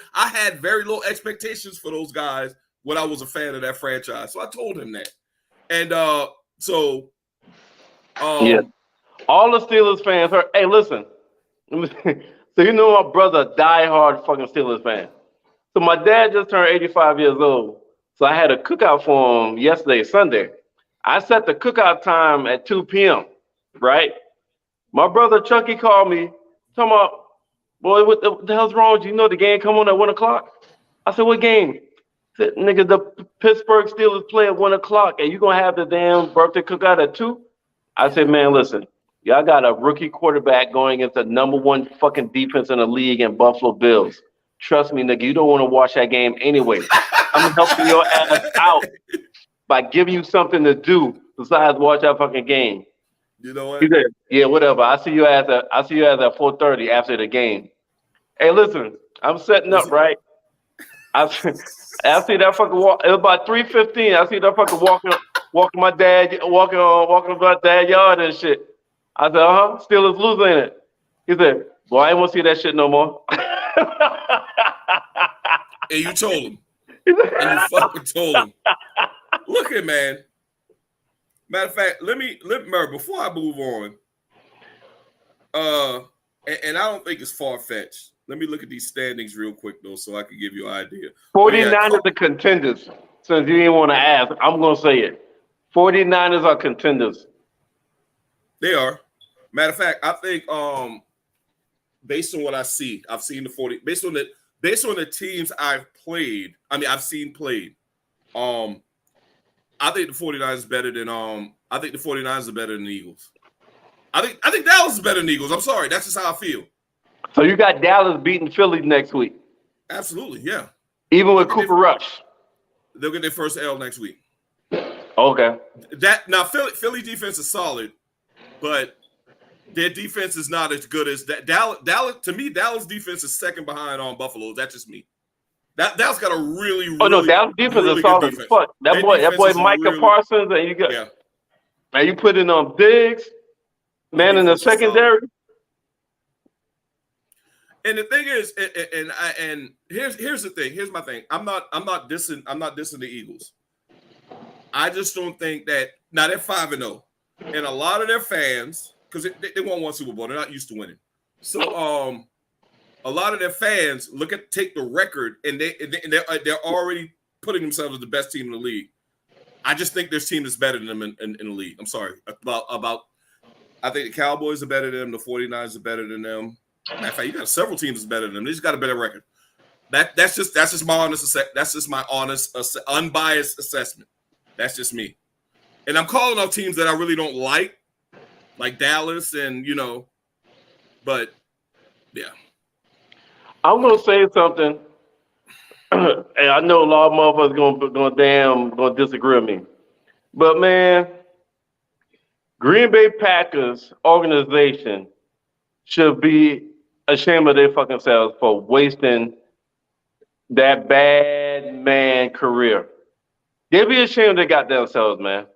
expectations for those guys when I was a fan of that franchise. So I told him that, and yeah, all the Steelers fans are. Hey, listen. So you know my brother, a diehard fucking Steelers fan. So my dad just turned 85 years old. So I had a cookout for him yesterday, Sunday. I set the cookout time at 2 p.m., right? My brother Chucky called me, talking about, boy, what the hell's wrong with you? You know the game come on at 1 o'clock? I said, what game? He said, nigga, the Pittsburgh Steelers play at 1 o'clock, and you going to have the damn birthday cookout at 2? I said, man, listen, y'all got a rookie quarterback going against the number one fucking defense in the league in Buffalo Bills. Trust me, nigga, you don't want to watch that game anyway. I'm helping your ass out by giving you something to do besides watch that fucking game. You know what? He said, yeah, whatever. I see you at 4:30 after the game. Hey, listen, I'm setting up, right? I see that fucking walk. It was about 3:15. I see that fucking walking my dad, walking about dad yard and shit. I said, Steelers losing it. He said, boy, I ain't want to see that shit no more. And you told him. And you fucking told him. Look at man. Matter of fact, let Merv, before I move on, and I don't think it's far-fetched. Let me look at these standings real quick, though, so I can give you an idea. 49ers are contenders. Since you didn't want to ask, I'm going to say it. 49ers are contenders. They are. Matter of fact, I think based on what I see, I've seen the 40. Based on the teams I've seen played. I think the 49ers is better than I think the 49ers are better than the Eagles. I think Dallas is better than the Eagles. I'm sorry, that's just how I feel. So you got Dallas beating Philly next week. Absolutely, yeah. Even with Cooper Rush. They'll get their first L next week. Okay. Now Philly defense is solid, but their defense is not as good as that. Dallas to me, Dallas defense is second behind on Buffalo. That's just me. Dallas got a really Dallas defense is solid as fuck. That boy Micah Parsons, and you got and you put in Diggs, man, in the secondary. And the thing is, and here's the thing. Here's my thing. I'm not dissing the Eagles. I just don't think that now they're 5-0, and a lot of their fans, because they won one Super Bowl, they're not used to winning. So a lot of their fans take the record, and they're already putting themselves as the best team in the league. I just think there's team that's better than them in the league. I'm sorry about. I think the Cowboys are better than them. The 49ers are better than them. Matter of fact, you got several teams that's better than them. They just got a better record. That's just my honest unbiased assessment. That's just me. And I'm calling out teams that I really don't like Dallas and but yeah. I'm gonna say something, and I know a lot of motherfuckers gonna disagree with me, but man, Green Bay Packers organization should be ashamed of their fucking selves for wasting that bad man career. They be ashamed of their goddamn selves, man.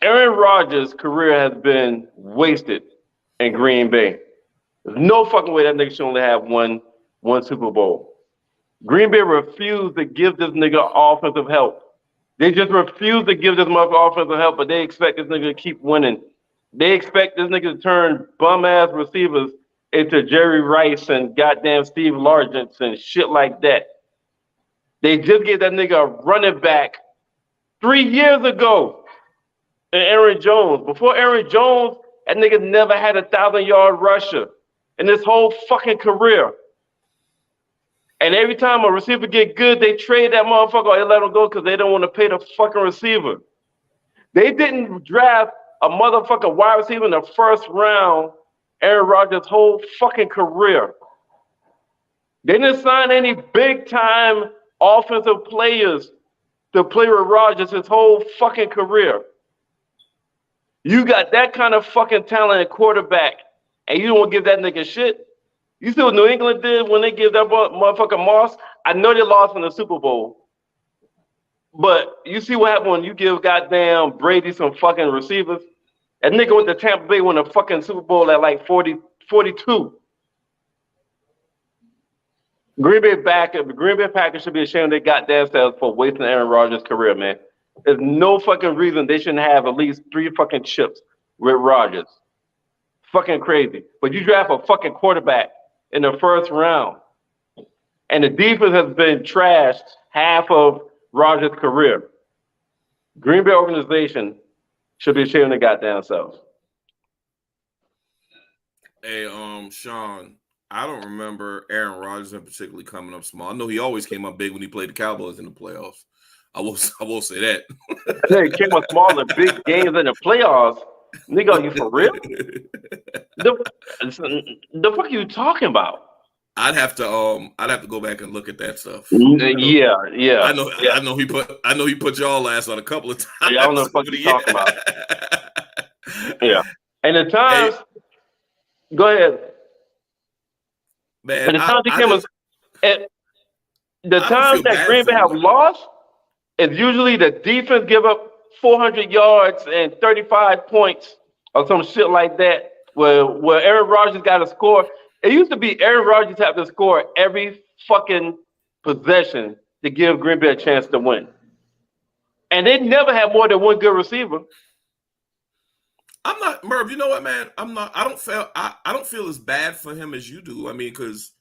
Aaron Rodgers' career has been wasted in Green Bay. There's no fucking way that nigga should only have one Super Bowl. Green Bay refused to give this nigga offensive help. They just refused to give this motherfucker offensive help, but they expect this nigga to keep winning. They expect this nigga to turn bum-ass receivers into Jerry Rice and goddamn Steve Largent and shit like that. They just gave that nigga a running back 3 years ago in Aaron Jones. Before Aaron Jones, that nigga never had a 1,000-yard rusher in his whole fucking career. And every time a receiver get good, they trade that motherfucker or they let him go because they don't want to pay the fucking receiver. They didn't draft a motherfucking wide receiver in the first round Aaron Rodgers' whole fucking career. They didn't sign any big-time offensive players to play with Rodgers his whole fucking career. You got that kind of fucking talent at quarterback, and you don't give that nigga shit. You see what New England did when they gave that motherfucker Moss? I know they lost in the Super Bowl. But you see what happened when you give goddamn Brady some fucking receivers? That nigga went to Tampa Bay won a fucking Super Bowl at like 42. Green Bay Packers should be ashamed they got themselves for wasting Aaron Rodgers' career, man. There's no fucking reason they shouldn't have at least 3 fucking chips with Rodgers. fucking crazy. But you draft a fucking quarterback in the first round, and the defense has been trashed half of Rodgers' career. Green Bay organization should be ashamed of their goddamn selves. Hey, Sean, I don't remember Aaron Rodgers in particularly coming up small. I know he always came up big when he played the Cowboys in the playoffs. I will say that. He came up small in big games in the playoffs. Nigga, are you for real? The fuck are you talking about? I'd have to go back and look at that stuff. Yeah. I know he put y'all ass on a couple of times. Yeah, I don't know what you're talking about. Yeah. And the times, go ahead. Man, and the times the times that Green Bay have lost is usually the defense give up 400 yards and 35 points or some shit like that, where Aaron Rodgers got to score. It used to be Aaron Rodgers have to score every fucking possession to give Green Bay a chance to win. And they never had more than one good receiver. I'm not Merv. You know what, man? I don't feel as bad for him as you do. I mean, because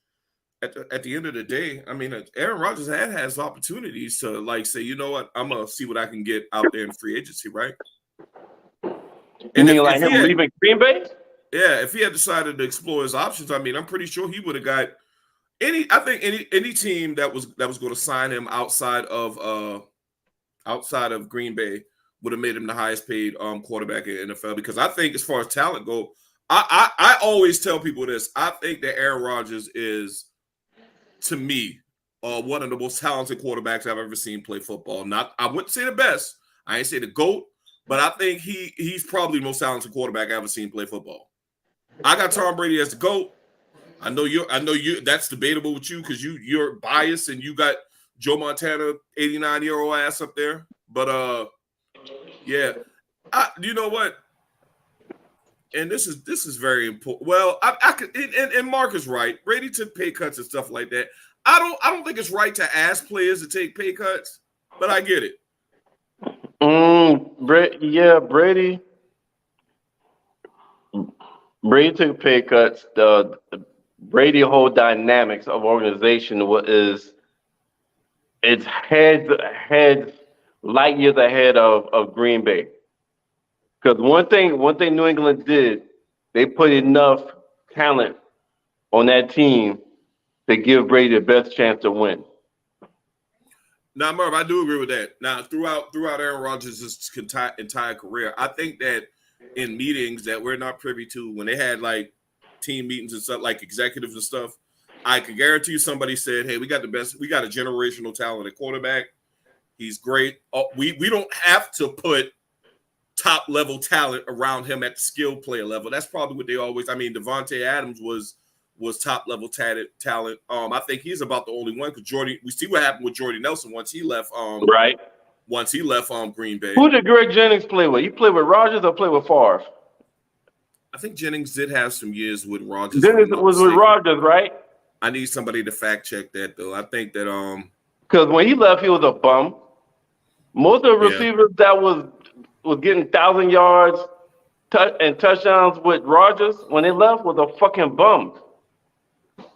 at the end of the day, I mean, Aaron Rodgers has opportunities to like say, you know what, I'm gonna see what I can get out there in free agency, right? You mean like him leaving Green Bay? Yeah, if he had decided to explore his options, I mean, I'm pretty sure he would have got any team that was going to sign him outside of Green Bay would have made him the highest paid quarterback in the NFL, because I think as far as talent go, I always tell people this. I think that Aaron Rodgers is, to me, one of the most talented quarterbacks I've ever seen play football. I wouldn't say the best. I ain't say the GOAT, but I think he's probably the most talented quarterback I've ever seen play football. I got Tom Brady as the GOAT. I know you. That's debatable with you because you're biased and you got Joe Montana, 89-year-old ass up there. But yeah, you know what? And this is very important. Well, I could, and Mark is right. Brady took pay cuts and stuff like that. I don't think it's right to ask players to take pay cuts, but I get it. Brady took pay cuts. The Brady whole dynamics of organization it's heads light years ahead of Green Bay. Because one thing New England did, they put enough talent on that team to give Brady the best chance to win. Now, Merv, I do agree with that. Now, throughout Aaron Rodgers' entire career, I think that in meetings that we're not privy to, when they had like team meetings and stuff, like executives and stuff, I can guarantee you somebody said, "Hey, we got a generational talent at quarterback. He's great. We don't have to put top level talent around him at the skill player level." That's probably what they always. I mean, Devontae Adams was top level talent. I think he's about the only one, because Jordy. We see what happened with Jordy Nelson once he left. Right. Once he left Green Bay. Who did Greg Jennings play with? He played with Rodgers or played with Favre? I think Jennings did have some years with Rodgers. Jennings was with Rodgers, right? I need somebody to fact check that though. I think that because when he left, he was a bum. Most of the receivers that was getting 1,000 yards and touchdowns with Rodgers when they left was a fucking bum.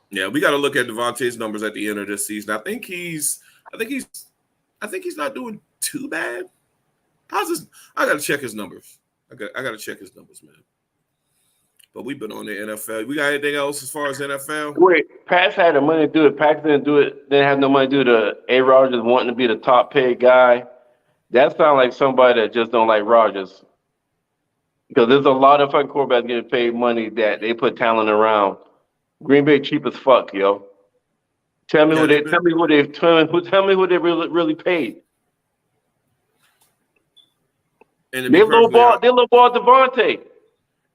Yeah, we got to look at Devontae's numbers at the end of this season. I think he's not doing too bad. I got to check his numbers. I got to check his numbers, man. But we've been on the NFL. We got anything else as far as NFL? Wait, Pats had the money to do it. Pats didn't do it. Didn't have no money to do the A. Rodgers wanting to be the top paid guy. That sounds like somebody that just don't like Rodgers. Because there's a lot of fucking quarterbacks getting paid money that they put talent around. Green Bay cheap as fuck, yo. Tell me who they really paid. And they lowball Devontae.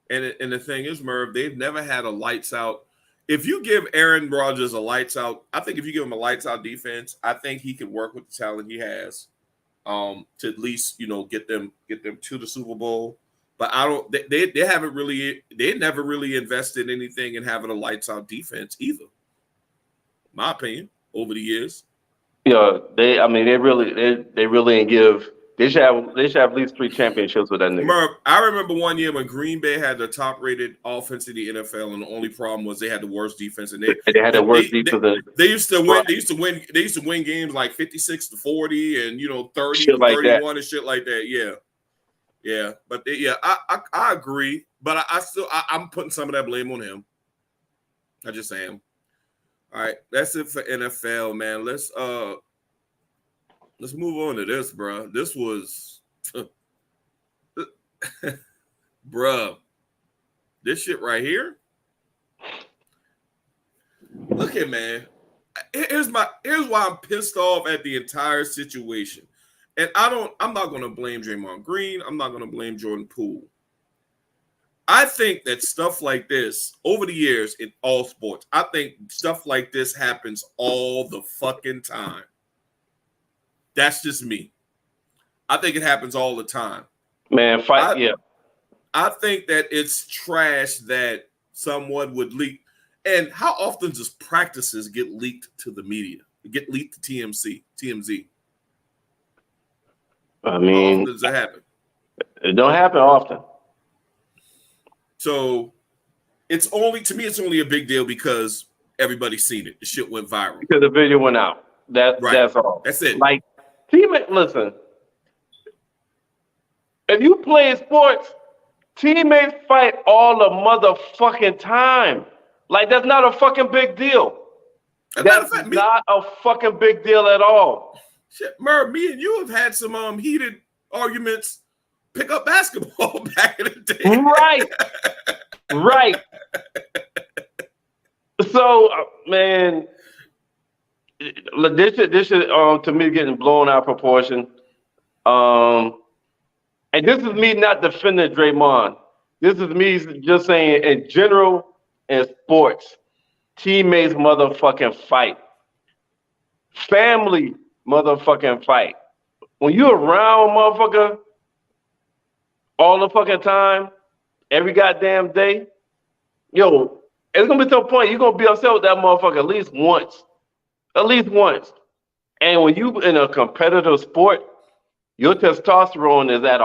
And the thing is, Merv, they've never had a lights out. If you give Aaron Rodgers a lights out, I think if you give him a lights out defense, I think he can work with the talent he has to at least, get them to the Super Bowl. But they never really invested anything in having a lights out defense either. My opinion, over the years. Yeah, they really didn't give They should have at least 3 championships with that nigga. Merv, I remember one year when Green Bay had the top-rated offense in the NFL, and the only problem was they had the worst defense. And they had the worst defense. They used to win. They used to win games like 56-40, and 30-31 and shit like that. Yeah. But I agree. But I'm putting some of that blame on him. I just am. All right, that's it for NFL, man. Let's move on to this, bro. This was, bruh, this shit right here. Look at, man. Here's why I'm pissed off at the entire situation. And I'm not going to blame Draymond Green. I'm not going to blame Jordan Poole. I think that stuff like this over the years in all sports, I think stuff like this happens all the fucking time. That's just me. I think it happens all the time. Man, I think that it's trash that someone would leak. And how often does practices get leaked to the media? Get leaked to TMZ? I mean, how often does that happen? It don't happen often. So it's only a big deal because everybody's seen it. The shit went viral. Because the video went out. That's all. That's it. Like, listen. If you play sports, teammates fight all the motherfucking time. Like, that's not a fucking big deal. That's not a fucking big deal at all. Shit, Merv, me and you have had some heated arguments pick up basketball back in the day. Right. So, man, this should to me getting blown out of proportion. And this is me not defending Draymond. This is me just saying in general in sports, teammates motherfucking fight. Family motherfucking fight. When you around motherfucker all the fucking time, every goddamn day, yo, it's gonna be to a point you're gonna be upset with that motherfucker at least once. At least once. And when you in a competitive sport, your testosterone is at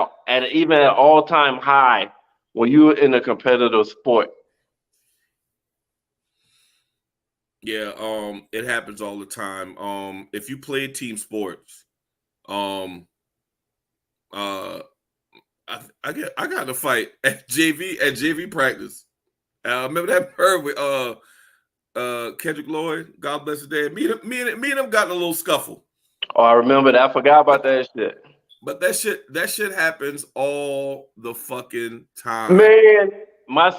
even an all-time high when you're in a competitive sport. Yeah, it happens all the time. If you play team sports, I got in a fight at JV practice. Remember that Merv with Kendrick Lloyd? God bless his day. Me and him got in a little scuffle. Oh, I remember that. I forgot about that shit. But that shit happens all the fucking time. Man, my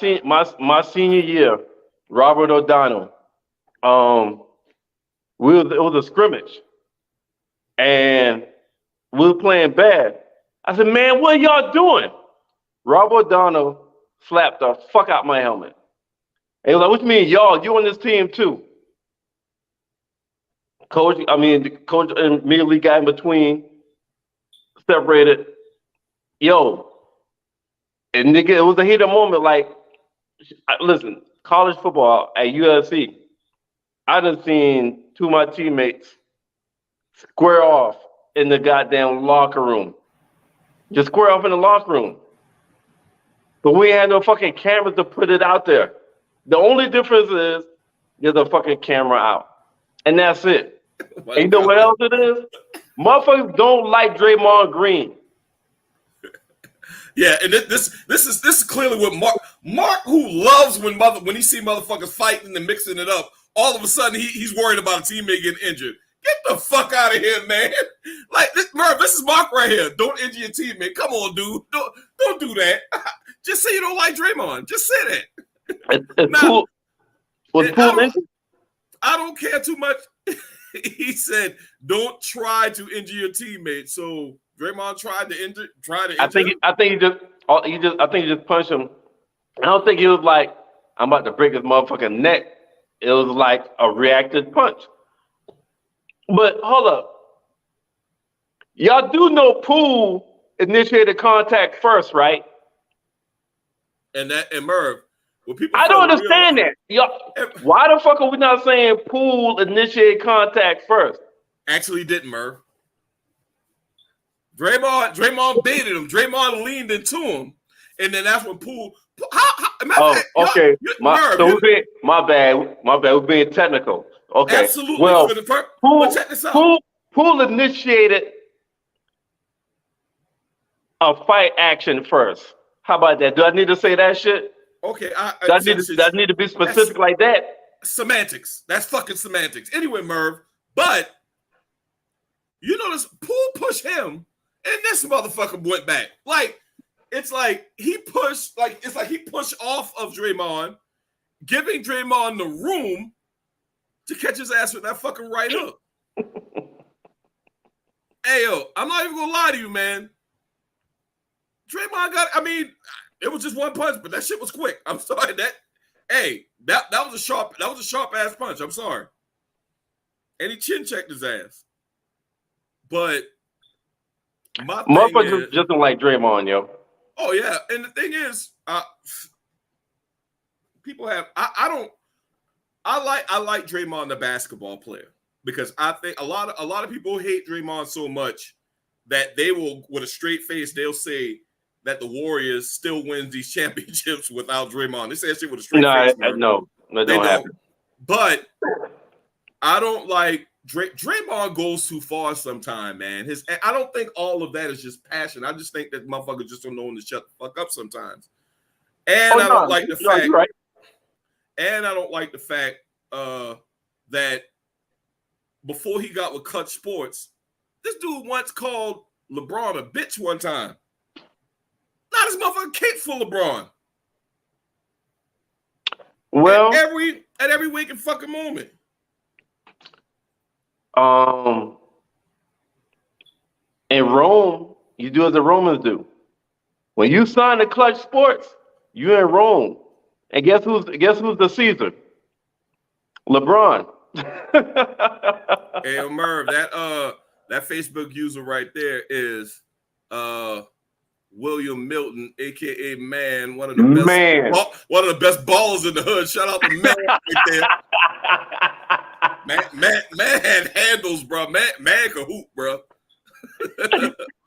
senior year, Robert O'Donnell. It was a scrimmage, and we were playing bad. I said, "Man, what are y'all doing?" Robert O'Donnell slapped the fuck out my helmet. And he was like, "What you mean, y'all? You on this team too?" The coach immediately got in between, separated. Yo, and nigga, it was a heated moment. Like, listen, college football at USC, I done seen two of my teammates square off in the goddamn locker room. Just square off in the locker room. But we had no fucking cameras to put it out there. The only difference is there's a fucking camera out. And that's it. And you know what else it is? Motherfuckers don't like Draymond Green. Yeah, and this is clearly what Mark who loves when he see motherfuckers fighting and mixing it up. All of a sudden he's worried about a teammate getting injured. Get the fuck out of here, man! Like Merv, this is Mark right here. Don't injure your teammate. Come on, dude. Don't do that. Just say you don't like Draymond. Just say that. Poole. I don't care too much. He said, "Don't try to injure your teammate." So Draymond tried to injure. I think he just punched him. I don't think he was like, "I'm about to break his motherfucking neck." It was like a reactive punch. But hold up, y'all do know Poole initiated contact first, right? And Merv. I don't understand that. Why the fuck are we not saying Poole initiated contact first? Actually, didn't Merv. Draymond baited him. Draymond leaned into him, and then that's when Poole. Oh, okay. Merv, My bad. We're being technical. Okay. Absolutely. Well, But check this out. Poole initiated a fight action first. How about that? Do I need to say that shit? Okay. Does I need to be specific like that? Semantics. That's fucking semantics. Anyway, Merv, but you notice Poole pushed him, and this motherfucker went back. It's like he pushed off of Draymond, giving Draymond the room to catch his ass with that fucking right hook. Hey, yo, I'm not even gonna lie to you, man. Draymond it was just one punch, but that shit was quick. I'm sorry. That was a sharp ass punch. I'm sorry. And he chin checked his ass. But my motherfuckers just don't like Draymond, yo. Oh yeah, and the thing is, people have I like Draymond the basketball player because I think a lot of people hate Draymond so much that they will, with a straight face, they'll say that the Warriors still wins these championships without Draymond. They say that shit with a straight face. No, that don't happen. But I don't like Draymond goes too far sometimes, man. I don't think all of that is just passion. I just think that motherfuckers just don't know when to shut the fuck up sometimes. And I don't like the fact. Right. And I don't like the fact that before he got with Clutch Sports, this dude once called LeBron a bitch one time. Now this motherfucker cake for LeBron. Well, at every waking fucking moment. In Rome, you do as the Romans do. When you sign to Clutch Sports, you're in Rome. And guess who's the Caesar? LeBron. Hey, Merv, that Facebook user right there is William Milton, aka Man, one of the best ballers in the hood. Shout out to Man right there. Man had handles, bro. Man could hoop, bro.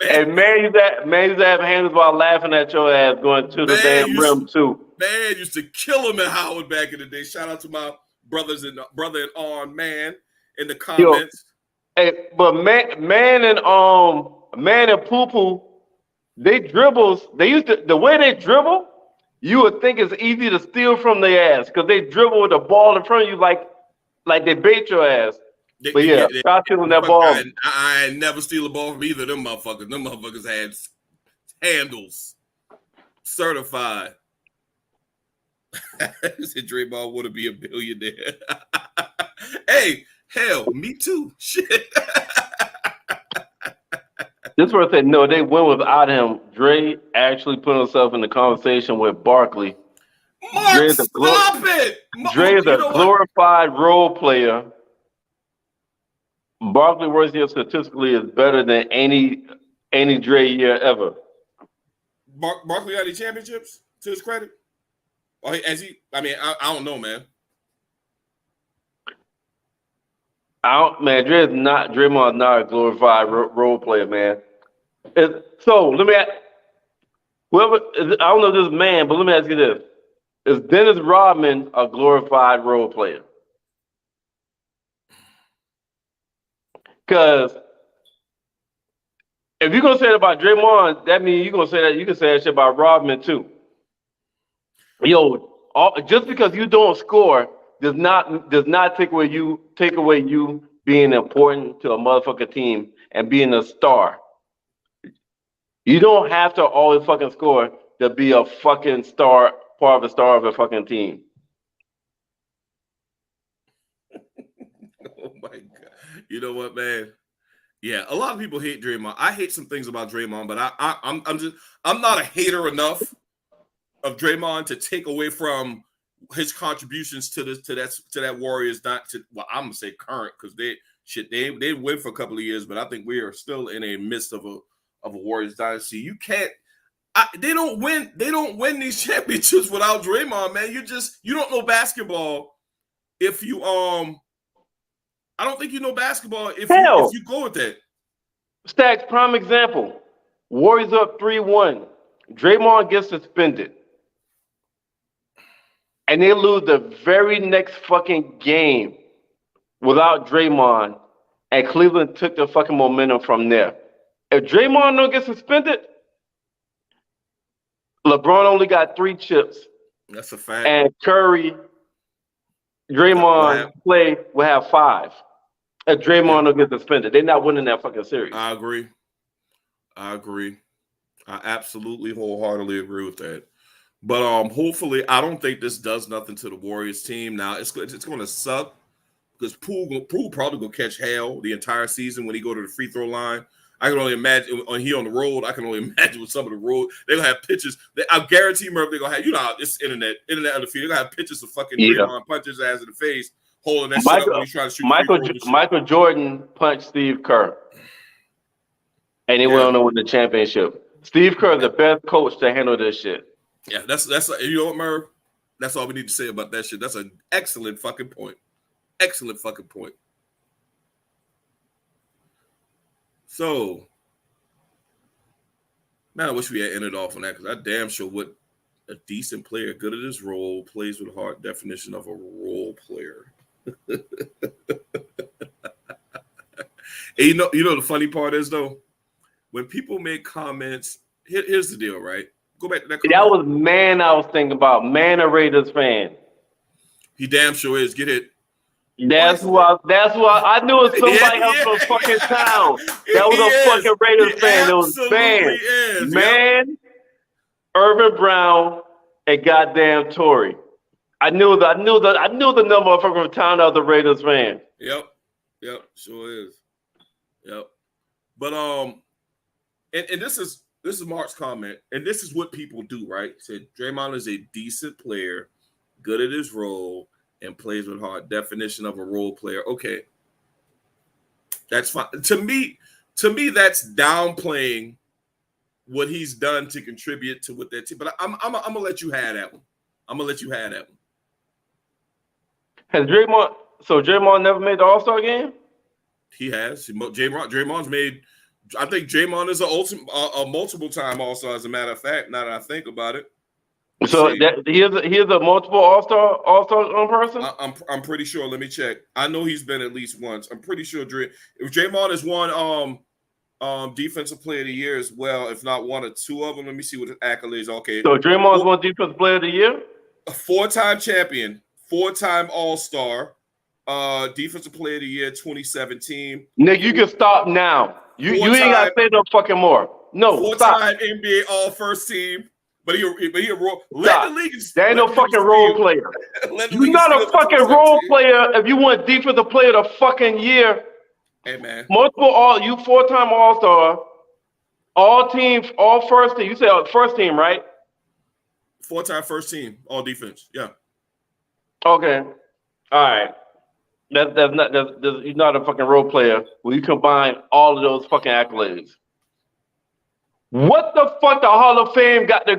And man used to have handles while laughing at your ass going to the damn rim too. Man used to kill him in Howard back in the day. Shout out to my brother in arm, Man, in the comments. Hey, but man and Poole, they dribbles. They used to the way they dribble. You would think it's easy to steal from their ass because they dribble with the ball in front of you like they bait your ass. But yeah, stop stealing that ball. I never steal a ball from either of them motherfuckers. Them motherfuckers had handles, certified. Said Draymond want to be a billionaire. Hey, hell, me too. Shit. This person said no, they went without him. Dre actually put himself in the conversation with Barkley. Mark, stop it. Dre is a glorified role player. Barkley worth statistically is better than any Dre year ever. Barkley got any championships to his credit? Or I don't know, man. Draymond's not a glorified role player, man. So let me ask, I don't know if this is Man, but let me ask you this. Is Dennis Rodman a glorified role player? Because if you're gonna say it about Draymond, that means you can say that shit about Rodman too. Yo, just because you don't score does not take away you being important to a motherfucking team and being a star. You don't have to always fucking score to be a fucking star, part of the star of a fucking team. Oh my God. You know what, man? Yeah, a lot of people hate Draymond. I hate some things about Draymond, but I'm not a hater enough of Draymond to take away from his contributions to that Warriors. I'm gonna say current because they win for a couple of years, but I think we are still in a midst of a Warriors dynasty. You can't. They don't win these championships without Draymond, man. You don't know basketball if you I don't think you know basketball if you go with that. Stacks, prime example. Warriors up 3-1. Draymond gets suspended. And they lose the very next fucking game without Draymond. And Cleveland took the fucking momentum from there. If Draymond don't get suspended, LeBron only got 3 chips. That's a fact. And Curry, Draymond, Clay will have 5. If Draymond don't get suspended, they're not winning that fucking series. I agree. I absolutely wholeheartedly agree with that. But hopefully, I don't think this does nothing to the Warriors team. Now it's going to suck because Poole probably gonna catch hell the entire season when he go to the free throw line. I can only imagine when he on the road. I can only imagine with some of the road they're gonna have pictures. I guarantee Merv they're gonna have this internet undefeated. They're gonna have pictures of fucking Draymond punches his ass in the face, holding that shit up when he's trying to shoot. Michael Jordan punched Steve Kerr, and he went on to win the championship. Steve Kerr is the best coach to handle this shit. Yeah, that's you know what, Merv? That's all we need to say about that shit. That's an excellent fucking point. Excellent fucking point. So, man, I wish we had ended off on that because I damn sure what a decent player, good at his role, plays with heart. Definition of a role player. And you know the funny part is though, when people make comments, here's the deal, right? Go back to that comment. That was Man I was thinking about. Man, a Raiders fan. He damn sure is. Get it. That's why I knew it was somebody else from fucking town. That was a fucking Raiders fan. It was Man, Irvin Brown, and goddamn Tory. I knew the number from town that was a Raiders fan. Yep, sure is. Yep. But and this is Mark's comment, and this is what people do, right? He said Draymond is a decent player, good at his role, and plays with heart. Definition of a role player. Okay. That's fine. To me, that's downplaying what he's done to contribute to what that team. But I'm gonna let you have that one. Has Draymond never made the All-Star game? He has. Draymond's made. I think Draymond is a multiple-time All-Star. As a matter of fact, now that I think about it. So he is a multiple All-Star person. I'm pretty sure. Let me check. I know he's been at least once. I'm pretty sure if Draymond has won Defensive Player of the Year as well, if not one or two of them. Let me see what his accolades. Okay. So Draymond's won Defensive Player of the Year. A 4-time champion, 4-time All-Star, Defensive Player of the Year 2017. Nigga, you can stop now. You ain't gotta say no fucking more. No, 4-time NBA All-First Team. But he a role. Let the league. There ain't no fucking role player. You're not a fucking role player if you want Defensive Player of the fucking Year. Hey man, you 4-time All-Star, all first team. You said first team, right? 4-time first team, all defense. Yeah. Okay. All right. You're not a fucking role player when you combine all of those fucking accolades. What the fuck the Hall of Fame got to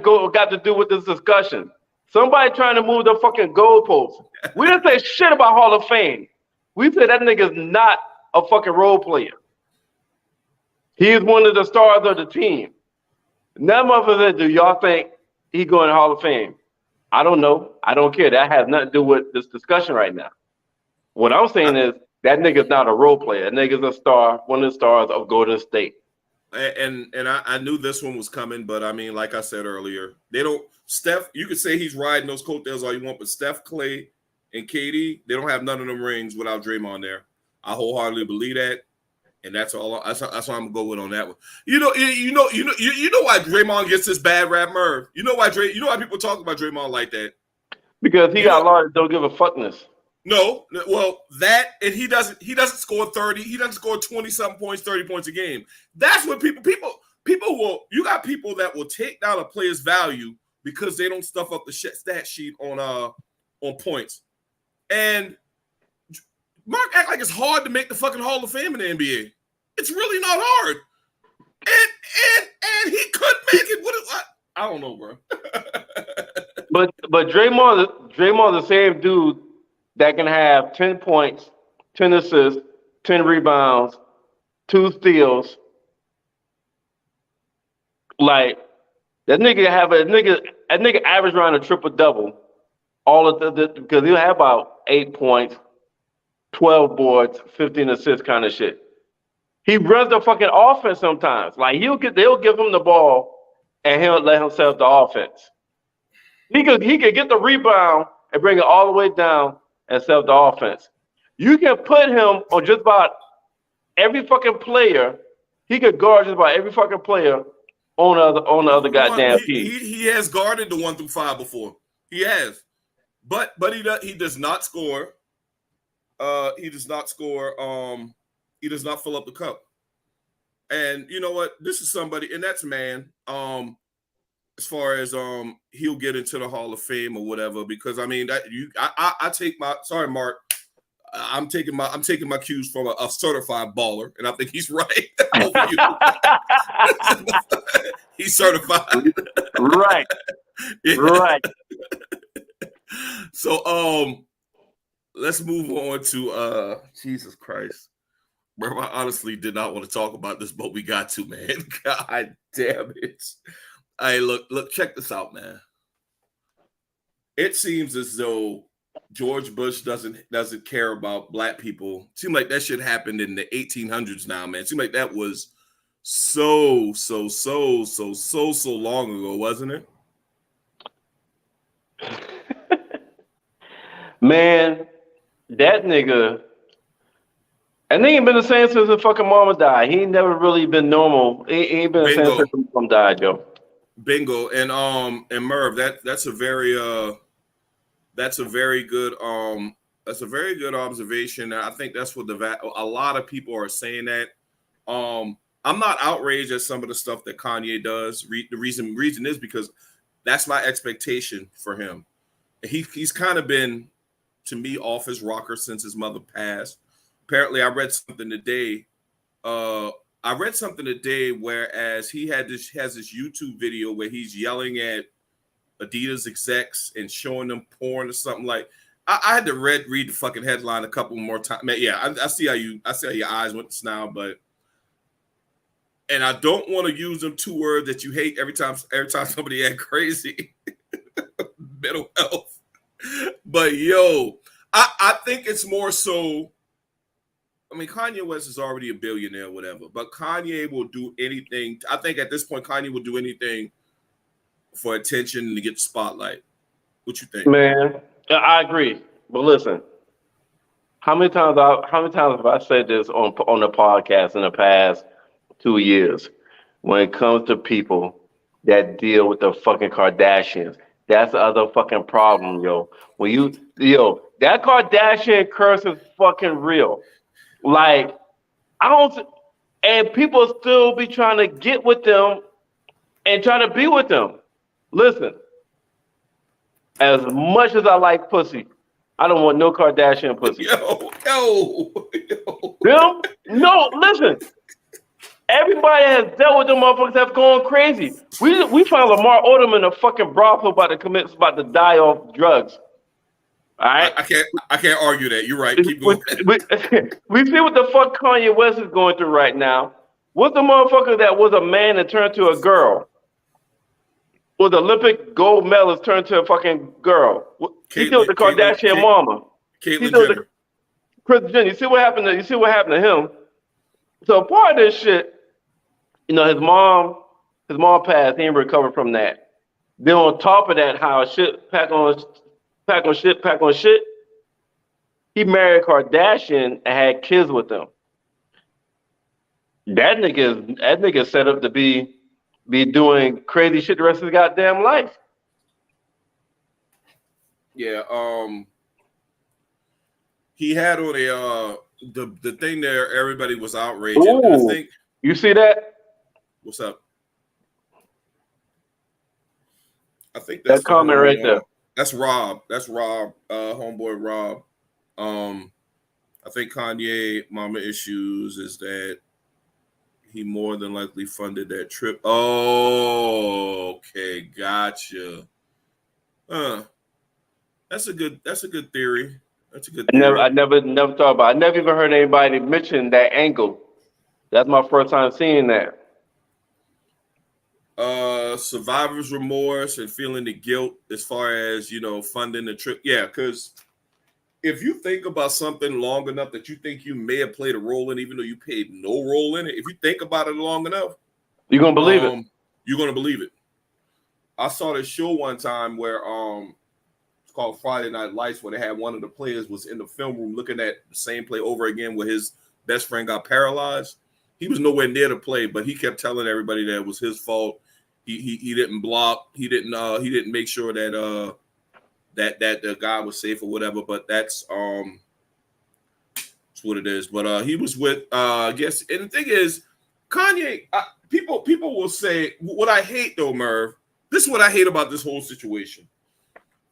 do with this discussion? Somebody trying to move the fucking goalposts. We didn't say shit about Hall of Fame. We said that nigga's not a fucking role player. He is one of the stars of the team. None of us do y'all think he going to Hall of Fame? I don't know. I don't care. That has nothing to do with this discussion right now. What I'm saying is that nigga's not a role player. That nigga's a star, one of the stars of Golden State. And I knew this one was coming, but I mean, like I said earlier, Steph, you could say he's riding those coattails all you want, but Steph, Clay, and KD, they don't have none of them rings without Draymond there. I wholeheartedly believe that, and that's all. That's what I'm gonna go with on that one. You know why Draymond gets this bad rap, Merv? You know why people talk about Draymond like that? Because he got a lot of don't give a fuckness. No, well, that and he doesn't score 30. He doesn't score 20-something points, 30 points a game. That's what people will. You got people that will take down a player's value because they don't stuff up the stat sheet on points. And Mark act like it's hard to make the fucking Hall of Fame in the NBA. It's really not hard. And he couldn't make it. What? I don't know, bro. But Draymond's the same dude that can have 10 points, 10 assists, 10 rebounds, 2 steals, Like that nigga average around a triple double. All of the because he'll have about 8 points, 12 boards, 15 assists, kind of shit. He runs the fucking offense sometimes. Like they'll give him the ball, and he'll let himself the offense. He could get the rebound and bring it all the way down and self the offense. You can put him on just about every fucking player. He could guard just about every fucking player on the other goddamn team. He has guarded the 1 through 5 before. He has, but he does not score. He does not score. He does not fill up the cup. And you know what? This is somebody, and that's man. As far as he'll get into the Hall of Fame or whatever, because I mean I take my sorry, Mark. I'm taking my cues from a certified baller, and I think he's right. Over you. He's certified. Right. Yeah. Right. So let's move on to Jesus Christ. Bro, I honestly did not want to talk about this, but we got to, man. God damn it. Hey, look, check this out, man. It seems as though George Bush doesn't care about black people. Seems like that shit happened in the 1800s now, man. Seems like that was so long ago, wasn't it? Man, that nigga ain't been the same since his fucking mama died. He ain't never really been normal. He ain't been the same since his mom died, yo. Bingo. And Merv, that's a very good observation. I think that's what a lot of people are saying that. I'm not outraged at some of the stuff that Kanye does. The reason is because that's my expectation for him. He's kind of been, to me, off his rocker since his mother passed. Apparently, I read something today. Whereas he has this YouTube video where he's yelling at Adidas execs and showing them porn or something like. I had to read the fucking headline a couple more times. Yeah, I see how your eyes went to now, but. And I don't want to use them two words that you hate every time somebody act crazy. Mental health. But yo, I think it's more so. I mean, Kanye West is already a billionaire, whatever. But Kanye will do anything. I think at this point, Kanye will do anything for attention and to get the spotlight. What you think, man? I agree. But listen, how many times have I said this on the podcast in the past 2 years? When it comes to people that deal with the fucking Kardashians, that's the other fucking problem, yo. That Kardashian curse is fucking real. Like, and people still be trying to get with them and try to be with them. Listen, as much as I like pussy, I don't want no Kardashian pussy. Yo. Them? No, listen. Everybody has dealt with them motherfuckers that's going crazy. We found Lamar Odom in a fucking brothel about to die off drugs. All right, I can't argue that. You're right. Keep going. We see what the fuck Kanye West is going through right now. What's the motherfucker that was a man and turned to a girl? Was Olympic gold medalist turned to a fucking girl? He killed the Kardashian mama. Caitlyn Jenner. Kris Jenner. You see what happened to him? So part of this shit, his mom passed. He ain't recovered from that. Then on top of that, how shit pack on shit. He married Kardashian and had kids with them. That nigga set up to be doing crazy shit the rest of his goddamn life. Yeah, he had on the thing there. Everybody was outraged. I think you see that. What's up? I think that's that comment right there. That's Rob. Homeboy Rob. I think Kanye mama issues is that he more than likely funded that trip. Oh, okay, gotcha. That's a good theory. That's a good theory. I never thought about it. I never even heard anybody mention that angle. That's my first time seeing that. Survivor's remorse and feeling the guilt as far as funding the trip. Yeah, because if you think about something long enough that you think you may have played a role in, even though you paid no role in it, if you think about it long enough, you're gonna believe it. You're gonna believe it. I saw this show one time where it's called Friday Night Lights, where they had one of the players was in the film room looking at the same play over again where his best friend got paralyzed. He was nowhere near the play, but he kept telling everybody that it was his fault. He didn't block. He didn't make sure that that the guy was safe or whatever. But that's what it is. But he was with I guess. And the thing is, Kanye. People will say what I hate though, Merv. This is what I hate about this whole situation.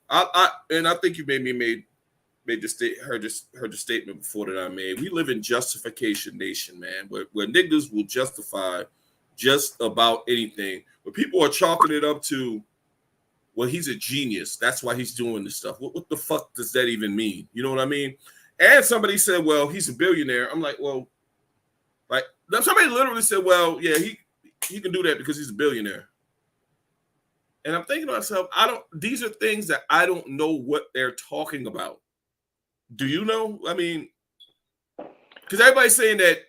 I think you made heard the statement before that I made. We live in justification nation, man, where niggas will justify just about anything. But people are chalking it up to, well, he's a genius. That's why he's doing this stuff. What the fuck does that even mean? You know what I mean? And somebody said, well, he's a billionaire. I'm like, well, like somebody literally said, well, yeah, he can do that because he's a billionaire. And I'm thinking to myself, these are things that I don't know what they're talking about. Do you know? I mean, because everybody's saying that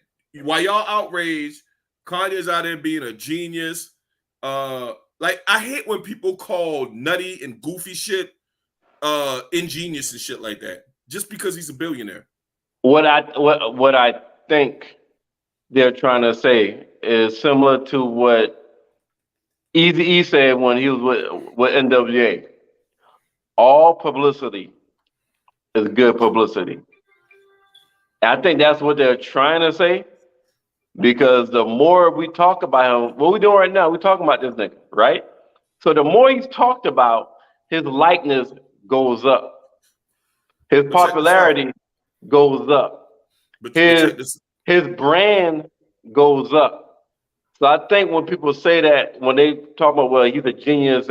while y'all outraged, Kanye's out there being a genius. Like, I hate when people call nutty and goofy shit ingenious and shit like that, just because he's a billionaire. What I think they're trying to say is similar to what Eazy-E said when he was with NWA. All publicity is good publicity. And I think that's what they're trying to say, because the more we talk about him, what we're doing right now, we're talking about this nigga, right? So the more he's talked about, his likeness goes up. His popularity goes up. His brand goes up. So I think when people say that, when they talk about, well, he's a genius,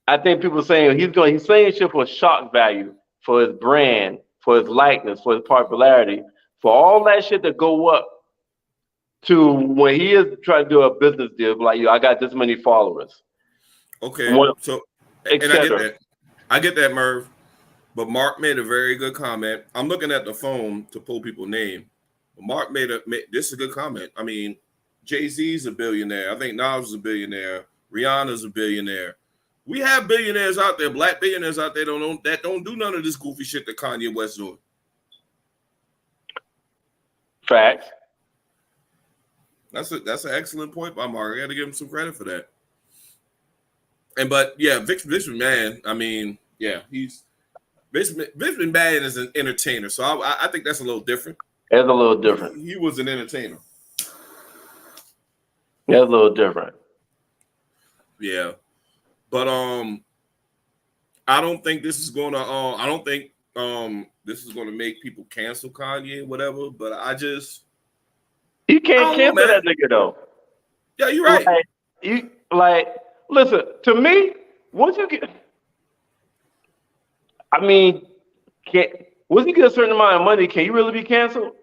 I think people saying he's saying shit for shock value, for his brand, for his likeness, for his popularity, for all that shit to go up to when he is trying to do a business deal, like, I got this many followers. Okay, so and I get that, Merv. But Mark made a very good comment. I'm looking at the phone to pull people's name. Mark made this is a good comment. I mean, Jay-Z's a billionaire. I think Nas is a billionaire. Rihanna's a billionaire. We have billionaires out there, black billionaires out there that don't do none of this goofy shit that Kanye West doing. Facts. That's an excellent point by Mark. I got to give him some credit for that. But yeah, Vince McMahon. I mean, yeah, Vince McMahon is an entertainer, so I think that's a little different. It's a little different. He was an entertainer. That's a little different. Yeah, but I don't think this is gonna. I don't think this is gonna make people cancel Kanye, whatever. But you can't cancel that nigga though. Yeah, you're right. Listen to me. Once you get, once you get a certain amount of money, can you really be canceled?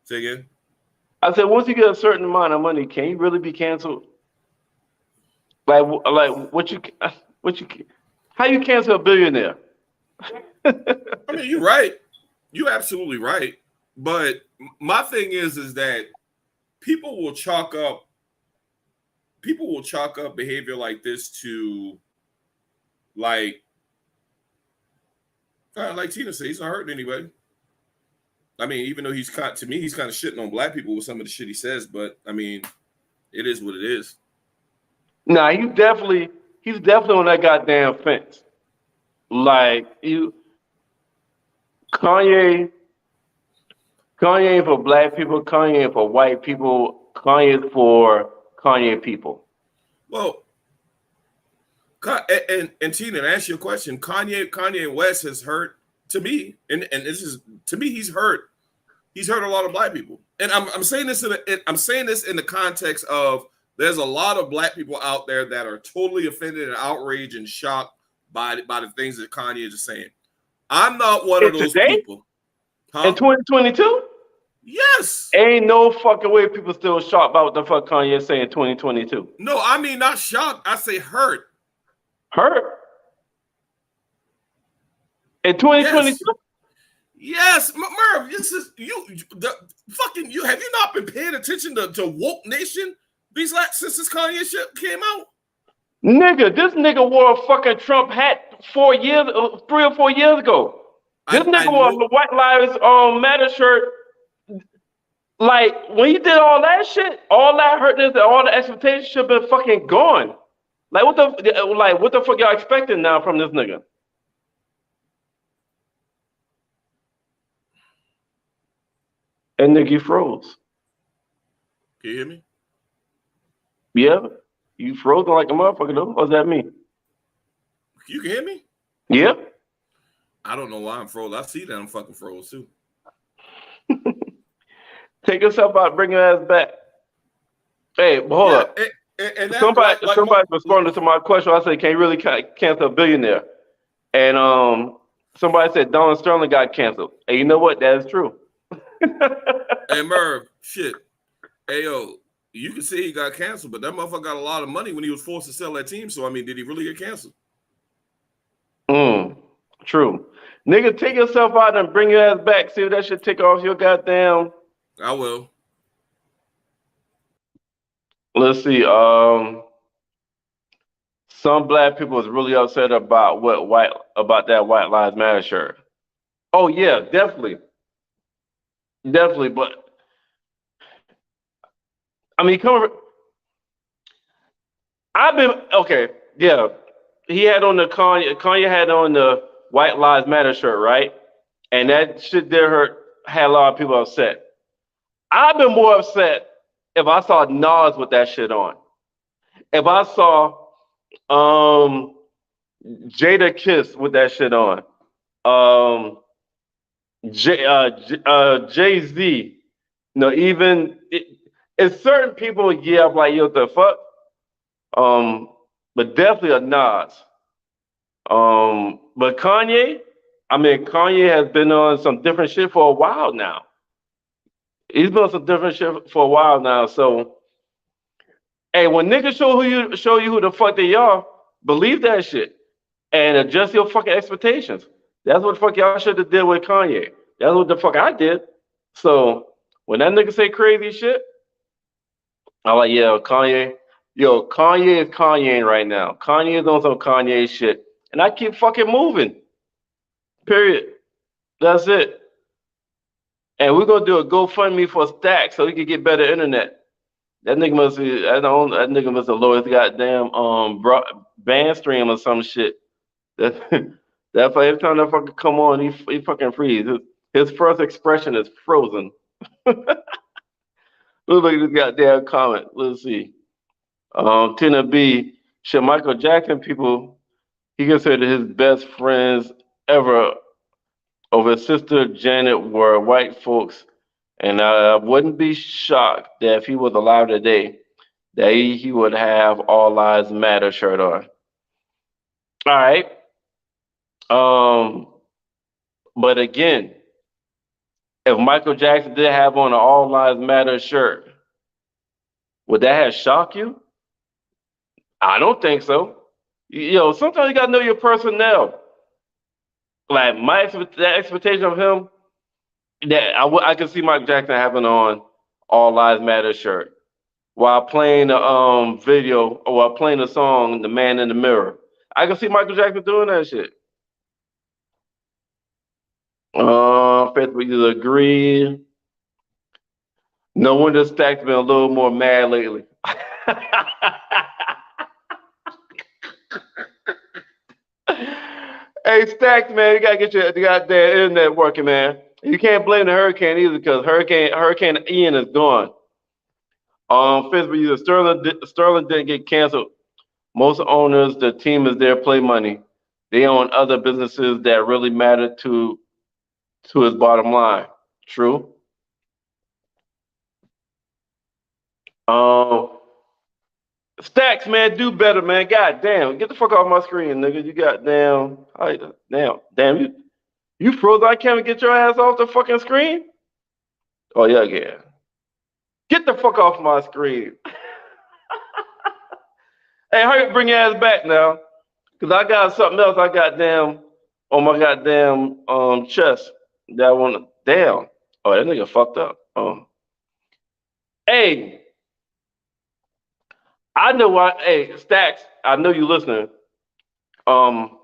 Say again. I said, once you get a certain amount of money, can you really be canceled? Like how you cancel a billionaire? I mean, you're right. You're absolutely right. But my thing is that people will chalk up behavior like this to like Tina said, he's not hurting anybody. I mean, even though he's kind of shitting on black people with some of the shit he says, but I mean, it is what it is. Nah, he's definitely on that goddamn fence. Like Kanye ain't for black people, Kanye ain't for white people, Kanye is for Kanye people. Well, and Tina, to answer your question, Kanye West has hurt, to me, and this is, to me, he's hurt a lot of black people. And I'm saying this in the context of there's a lot of black people out there that are totally offended and outraged and shocked by the things that Kanye is saying. I'm not one of those people. Huh? In 2022? Yes. Ain't no fucking way people still shocked about what the fuck Kanye saying in 2022. No, I mean not shocked. I say hurt. Hurt? In 2022? Yes, Merv, this is the fucking you. Have you not been paying attention to woke nation since this Kanye shit came out? Nigga, this nigga wore a fucking Trump hat 3 or 4 years ago. This nigga wore a White Lives Matter shirt. Like when he did all that shit, all that hurtness and all the expectations should have been fucking gone. Like what the fuck y'all expecting now from this nigga? And nigga, you froze. Can you hear me? Yeah, you frozen like a motherfucker though. What's that mean? You can hear me? Yeah. I don't know why I'm froze. I see that I'm fucking froze too. Take yourself out, bring your ass back. Hey, hold up. And somebody responded to my question. I said, can you really cancel a billionaire? And somebody said Donald Sterling got canceled. And you know what? That is true. Hey Merv, shit. Hey yo, you can say he got canceled, but that motherfucker got a lot of money when he was forced to sell that team. So I mean, did he really get canceled? True. Nigga, take yourself out and bring your ass back. See if that shit take off your goddamn. I will. Let's see. Some black people was really upset about that White Lives Matter shirt. Oh yeah, definitely. But I mean, I've been okay. Yeah, he had on the Kanye had on the White Lives Matter shirt, right? And that shit had a lot of people upset. I've been more upset if I saw Nas with that shit on. If I saw Jada Kiss with that shit on. Jay-Z. Even it's certain people, yeah, I'm like, yo, what the fuck? But definitely a Nas. But Kanye, Kanye has been on some different shit for a while now. He's been on some different shit for a while now. So, hey, when niggas show you who the fuck they are, believe that shit and adjust your fucking expectations. That's what the fuck y'all should have did with Kanye. That's what the fuck I did. So when that nigga say crazy shit, I'm like, yeah, Kanye. Yo, Kanye is Kanye right now. Kanye is on some Kanye shit. And I keep fucking moving. Period. That's it. And we're gonna do a GoFundMe for Stack so he can get better internet. That nigga must have lowered his goddamn band stream or some shit. That's every time that fucker come on, he fucking freeze. His first expression is frozen. Let's look at this goddamn comment. Let's see. Tina B. Should Michael Jackson people he considered his best friends ever over his sister Janet were white folks, and I wouldn't be shocked that if he was alive today, that he would have All Lives Matter shirt on. All right. But again, if Michael Jackson did have on an All Lives Matter shirt, would that have shocked you? I don't think so. Sometimes you gotta know your personnel. Like that expectation of him, that I could see Michael Jackson having on All Lives Matter shirt while playing the video or while playing the song "The Man in the Mirror." I can see Michael Jackson doing that shit. Facebook user agree. No wonder Stack's been a little more mad lately. Hey, Stacks, man, you gotta get your goddamn internet working, man. You can't blame the hurricane either because Hurricane Ian is gone. Facebook user Sterling didn't get canceled. Most owners, the team is there, play money. They own other businesses that really matter to his bottom line. True. Stacks, man, do better, man. God damn, get the fuck off my screen, nigga. You got damn, you froze. I can't get your ass off the fucking screen. Oh yeah, yeah. Get the fuck off my screen. Hey, hurry up, bring your ass back now. Cause I got something else I got damn on my goddamn chest that I wanna damn. Oh, that nigga fucked up. Hey, I know why hey, Stacks, I know you listening. Um,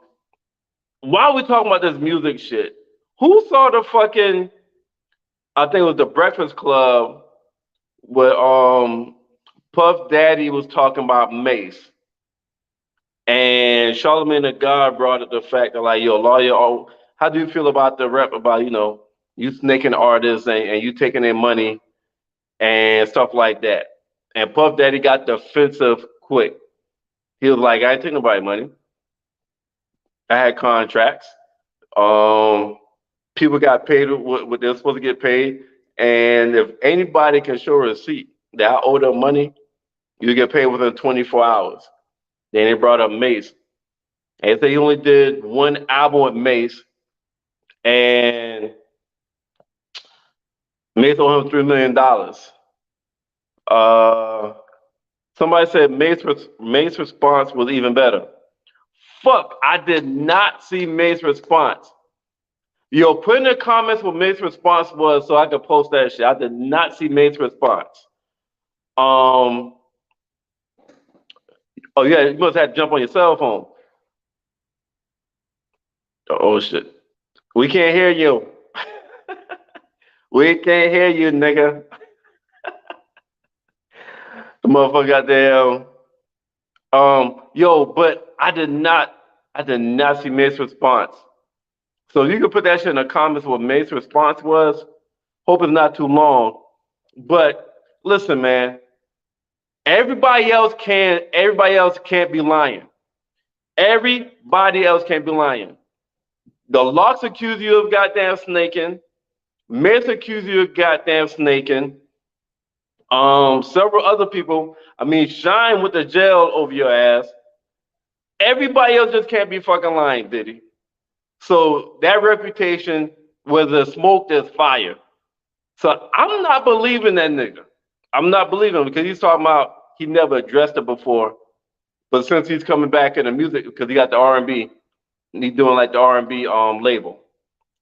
why are we talking about this music shit? Who saw the fucking I think it was the Breakfast Club where Puff Daddy was talking about Mace. And Charlamagne the God brought up the fact that like, yo, lawyer, oh, how do you feel about the rep about, you snaking artists and you taking their money and stuff like that? And Puff Daddy got defensive quick. He was like, I ain't taking nobody money. I had contracts. Um, People got paid what they're supposed to get paid. And if anybody can show a receipt that I owe them money, you get paid within 24 hours. Then they brought up Mace. And they only did one album with Mace, and Mace owed him $3 million. Uh, Somebody said Mace's response was even better. Fuck, I did not see Mace's response. Yo, put in the comments what Mace's response was so I could post that shit. I did not see Mace's response. Oh yeah, you must have to jump on your cell phone. Oh shit. We can't hear you. We can't hear you, nigga. The motherfucker got there. But I did not see Mace's response. So you can put that shit in the comments what Mace's response was. Hope it's not too long. But listen, man, everybody else can't be lying. Everybody else can't be lying. The Locks accuse you of goddamn snaking. Mace accuse you of goddamn snaking. Several other people. I mean, Shine went to jail over your ass. Everybody else just can't be fucking lying, Diddy. So that reputation was a smoke, there's fire. So I'm not believing that nigga. I'm not believing him because he's talking about he never addressed it before. But since he's coming back in the music, because he got the R&B, and he's doing like the R&B label.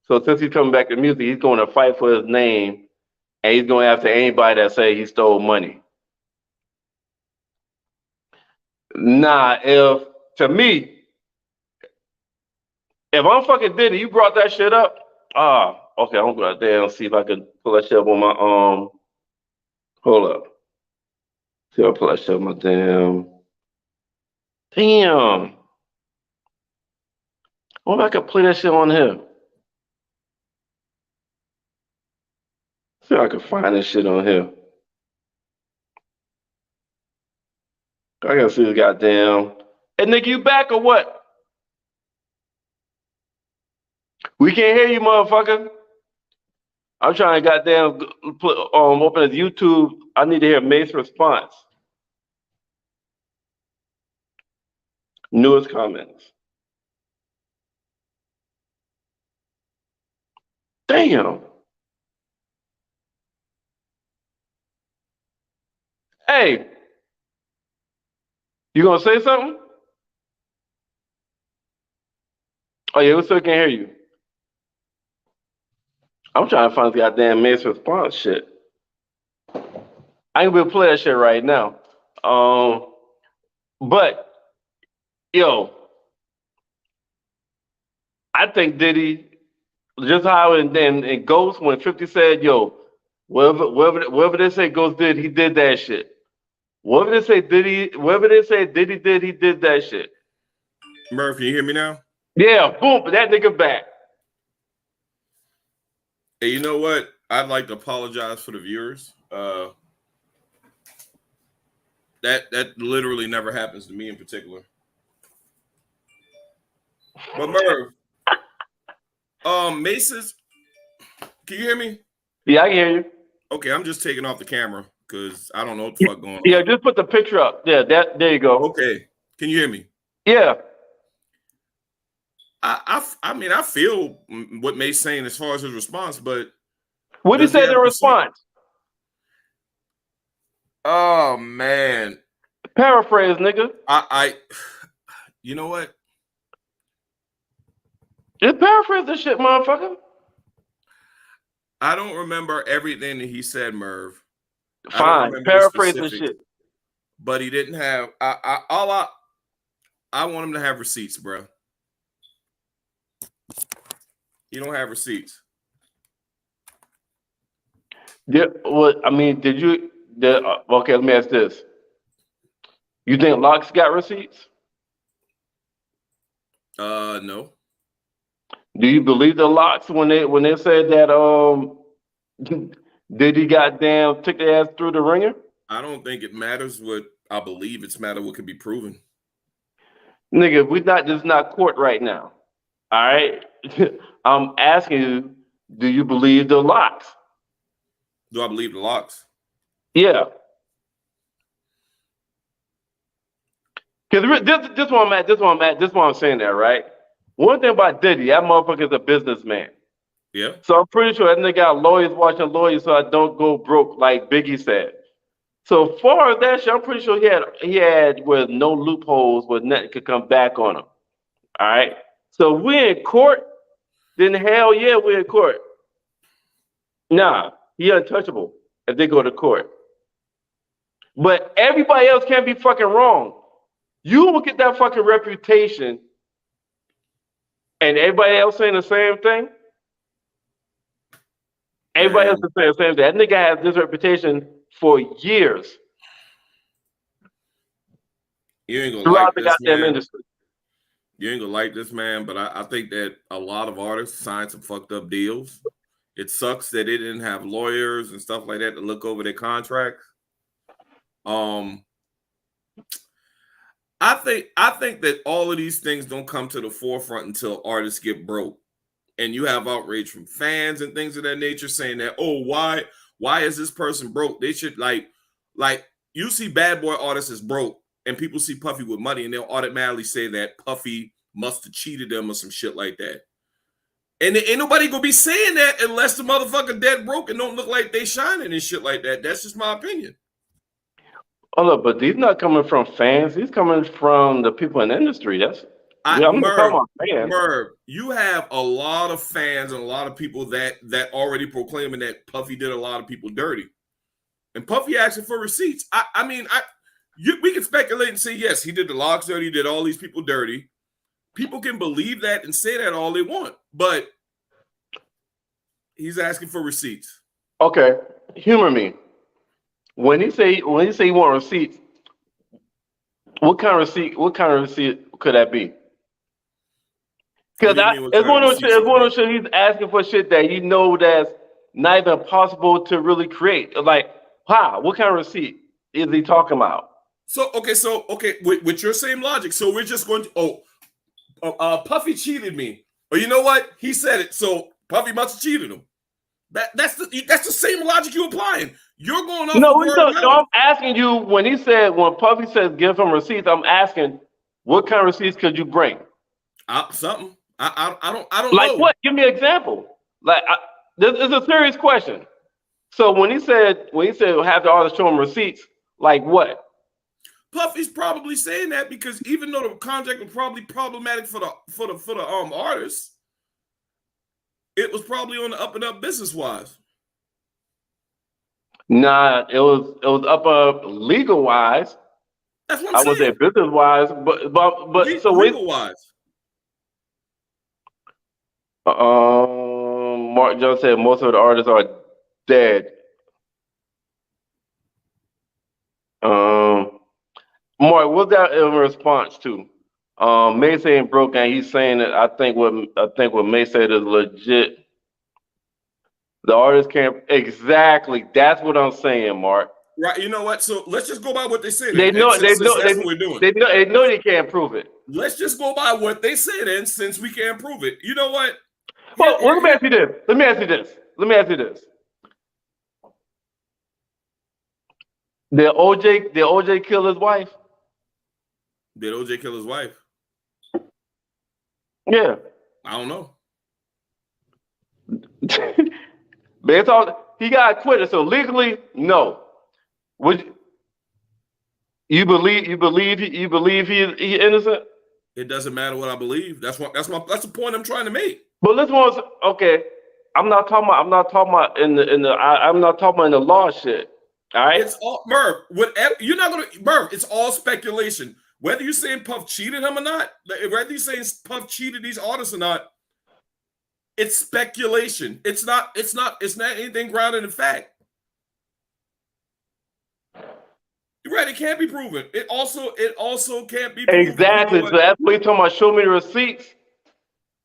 So since he's coming back to music, he's going to fight for his name, and he's going after anybody that say he stole money. Nah, to me, if I'm fucking Diddy, you brought that shit up. Okay, I'm gonna go out there and see if I can pull that shit up on my Hold up. See if I pull that shit up my damn. Damn. I wonder if I can play that shit on here. See if I can find this shit on here. I gotta see this goddamn. Hey, nigga, you back or what? We can't hear you, motherfucker. I'm trying to goddamn open his YouTube. I need to hear Mace's response. Newest comments. Damn. Hey, you gonna say something? Oh yeah, we still can't hear you. I'm trying to find this goddamn Mace's response shit. I ain't gonna be able to play that shit right now. But yo, I think Diddy, just how in Ghost when 50 said, yo, whatever they say Ghost did, he did that shit. Whatever they say Diddy did, he did that shit. Merv, can you hear me now? Yeah, boom, but that nigga back. Hey, you know what? I'd like to apologize for the viewers. That literally never happens to me in particular. But Merv, Mace's, can you hear me? Yeah, I can hear you. Okay, I'm just taking off the camera because I don't know what the fuck going on. Yeah, just put the picture up. Yeah, there you go. Okay, can you hear me? Yeah. I mean, I feel what Mace saying as far as his response, but What did he Does he say have in receipt? response? Oh man, Paraphrase, nigga. I you know what? Just paraphrase this shit, motherfucker. I don't remember everything that he said, Merv. I don't Fine, remember the paraphrase this specifics, shit. but he didn't have. I want him to have receipts, bro. He don't have receipts. Yeah, well, I mean, did you? Okay, let me ask this. You think Locks got receipts? No. Do you believe the Locks when they said that did he goddamn took their ass through the ringer? I don't think it matters what I believe. It's matter what can be proven. Nigga, this is not court right now. All right, I'm asking you, do you believe the Locks? Do I believe the locks? Yeah, because this one I'm at, this one I'm saying that right. One thing about Diddy, that motherfucker's a businessman. Yeah. So I'm pretty sure that nigga got lawyers watching lawyers so I don't go broke, like Biggie said. So far as that shit, I'm pretty sure he had with no loopholes where nothing could come back on him. All right. So we in court, then hell yeah, we're in court. Nah, he untouchable if they go to court. But everybody else can't be fucking wrong. You will get that fucking reputation and everybody else saying the same thing. Everybody else Man, is saying the same thing. That nigga has this reputation for years you ain't gonna throughout like the this, goddamn man. industry. You ain't gonna like this, man. But I think that a lot of artists signed some fucked up deals. It sucks that they didn't have lawyers and stuff like that to look over their contracts. Um, I think that all of these things don't come to the forefront until artists get broke. And you have outrage from fans and things of that nature saying that, oh, why is this person broke? They should like you see bad boy artists as broke, and people see Puffy with money, and they'll automatically say that Puffy must have cheated them or some shit like that. And ain't nobody gonna be saying that unless the motherfucker dead broke and don't look like they shining and shit like that. That's just my opinion. Oh look, but these not coming from fans. These coming from the people in the industry. I'm not talking Merv, about fans. Merv, you have a lot of fans and a lot of people that already proclaiming that Puffy did a lot of people dirty, and Puffy asking for receipts. We can speculate and say yes, he did the Locks dirty, he did all these people dirty. People can believe that and say that all they want, but he's asking for receipts. Okay, humor me. When he say he want receipts, what kind of receipt could that be? What Because do you mean? What it's kind of one of those shit. receipts it It's could one of be? those shit. He's asking for shit that that's not even possible to really create. Like, how? What kind of receipt is he talking about? So with your same logic, so we're just going to Puffy cheated me. Or you know what? He said it, so Puffy must have cheated him. That's the same logic you're applying. You're going off No, of word of no. mouth. I'm asking you when Puffy says give him receipts. I'm asking what kind of receipts could you bring? Something. I don't Like know. what? Give me an example. This is a serious question. So when he said have the artist show him receipts, like what? Puffy's probably saying that because even though the contract was probably problematic for the artist, it was probably on the up and up business wise. Nah, it was up legal wise. That's what I'm I would say saying. business wise, but so we Legal wise. Mark Jones said most of the artists are dead. Um, Mark, what's that in response to? May saying broke and he's saying that I think what May said is legit. The artist can't exactly. That's what I'm saying, Mark. Right. You know what? So let's just go by what they say They then. And know they since know that's what we're doing. they know they can't prove it. Let's just go by what they say then, since we can't prove it. You know what? Well, let me ask you this. Did OJ kill his wife? Did OJ kill his wife? Yeah. I don't know. But it's all he got acquitted. So legally, no. Would you believe he innocent? It doesn't matter what I believe. That's the point I'm trying to make. But this one's okay. I'm not talking about in the law shit. All right. It's all Merv. Whatever you're not gonna Merv. It's all speculation. Whether you're saying Puff cheated him or not, whether you're saying Puff cheated these artists or not, it's speculation. It's not anything grounded in fact. You're right. It can't be proven. It also can't be proven. Exactly. So that's what you're talking about. Show me the receipts.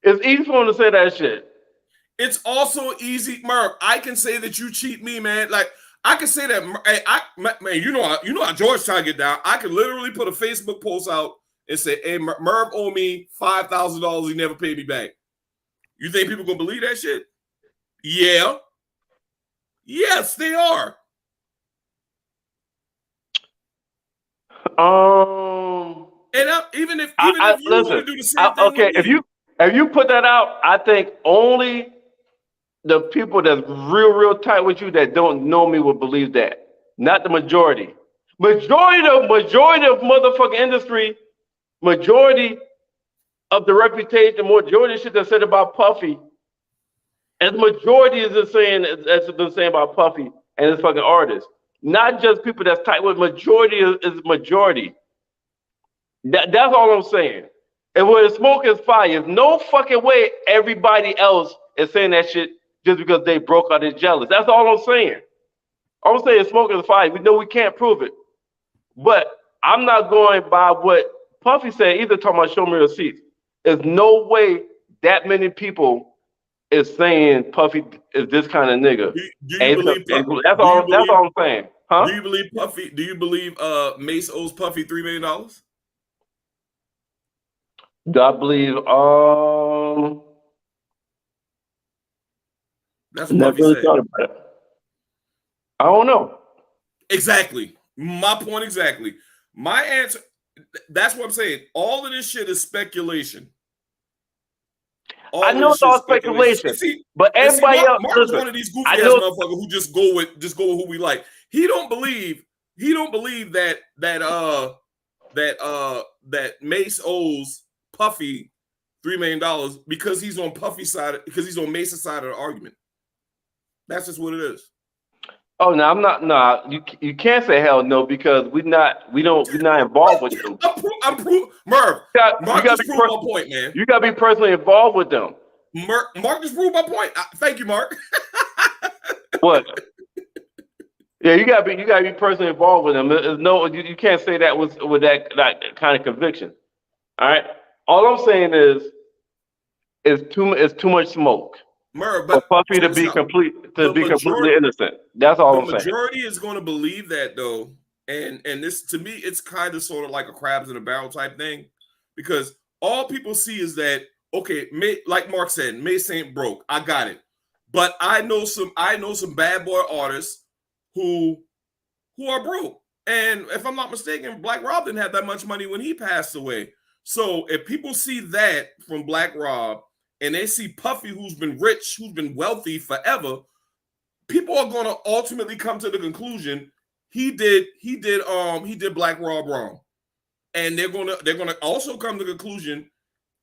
It's easy for him to say that shit. It's also easy, Merv. I can say that you cheat me, man. Like I can say that, man. You know how Georgetown get down. I can literally put a Facebook post out and say, "Hey, Merv owe me $5,000. He never paid me back." You think people gonna believe that shit? Yeah. Yes, they are. And even if you want to do the same thing, okay. If you put that out, I think only the people that's real tight with you that don't know me will believe that. Not the majority. Majority of motherfucking industry, majority of the reputation, majority of shit that's said about Puffy, and the majority is just saying that's been saying about Puffy and his fucking artists. Not just people that's tight with majority is majority. That's all I'm saying. And where the smoke is fire, there's no fucking way everybody else is saying that shit just because they broke out and jealous. That's all I'm saying. All I'm saying is smoke is fire. We know we can't prove it. But I'm not going by what Puffy said, either talking about show me receipts. There's no way that many people is saying Puffy is this kind of nigga. Do you believe Puffy? That's all I'm saying. Huh? Do you believe Puffy? Do you believe Mace owes Puffy $3 million? Do I believe that's what Puffy said. Thought about it. I don't know. Exactly. My point exactly. My answer, that's what I'm saying. All of this shit is speculation. I know it's all speculation. But everybody else, Mark's one of these goofy ass motherfuckers who just go with who we like. He don't believe that Mace owes Puffy $3 million because he's on Puffy's side, because he's on Mace's side of the argument. That's just what it is. Oh no, I'm not. No, you can't say hell no because we're not involved with them. Merv. Mark just proved my point, man. You gotta be personally involved with them. Mark just proved my point. Thank you, Mark. What? Yeah, you gotta be personally involved with them. There's no, you can't say that with that kind of conviction. All right. All I'm saying is too much smoke. Merv, but for Puffy to be completely innocent. That's all I'm saying. The majority is going to believe that though, and this to me, it's kind of sort of like a crabs in a barrel type thing, because all people see is that okay, like Mark said, Mace ain't broke. I got it, but I know some bad boy artists who are broke, and if I'm not mistaken, Black Rob didn't have that much money when he passed away. So if people see that from Black Rob, and they see Puffy, who's been rich, who's been wealthy forever, people are going to ultimately come to the conclusion he did Black Rob wrong, and they're gonna also come to the conclusion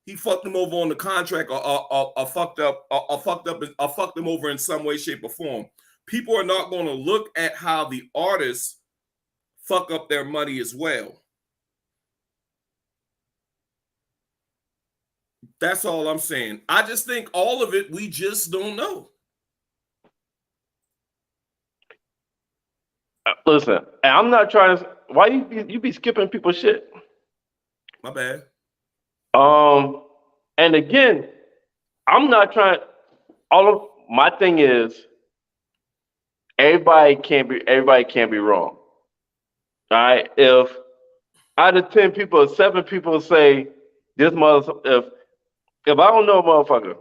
he fucked him over on the contract or fucked him over in some way, shape, or form. People are not going to look at how the artists fuck up their money as well. That's all I'm saying. I just think all of it, we just don't know. Listen, I'm not trying to. Why you be skipping people's shit? My bad. And again, I'm not trying. My thing is, everybody can't be wrong. All right. If out of 10 people, 7 people say this motherfucker, if I don't know a motherfucker,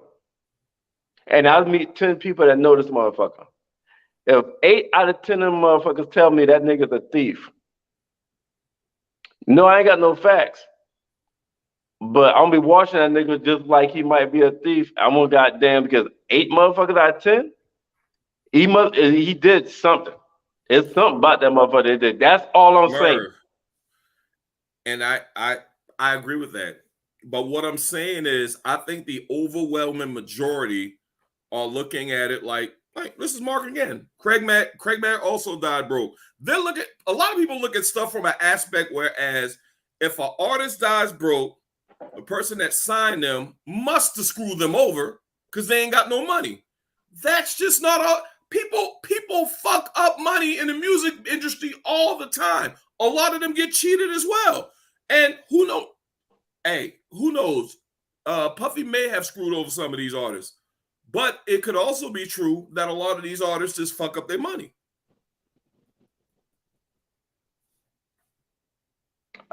and I meet 10 people that know this motherfucker, if 8 out of 10 of them motherfuckers tell me that nigga's a thief, no, I ain't got no facts. But I'm gonna be watching that nigga just like he might be a thief. I'm gonna goddamn because 8 motherfuckers out of 10, He did something. It's something about that motherfucker that did. That's all I'm saying. Merv, and I agree with that. But what I'm saying is, I think the overwhelming majority are looking at it like this is Mark again. Craig Mack also died broke. They're looking. A lot of people look at stuff from an aspect whereas if an artist dies broke, the person that signed them must have screwed them over because they ain't got no money. That's just not all. People fuck up money in the music industry all the time. A lot of them get cheated as well. And who knows? Hey, who knows? Puffy may have screwed over some of these artists, but it could also be true that a lot of these artists just fuck up their money.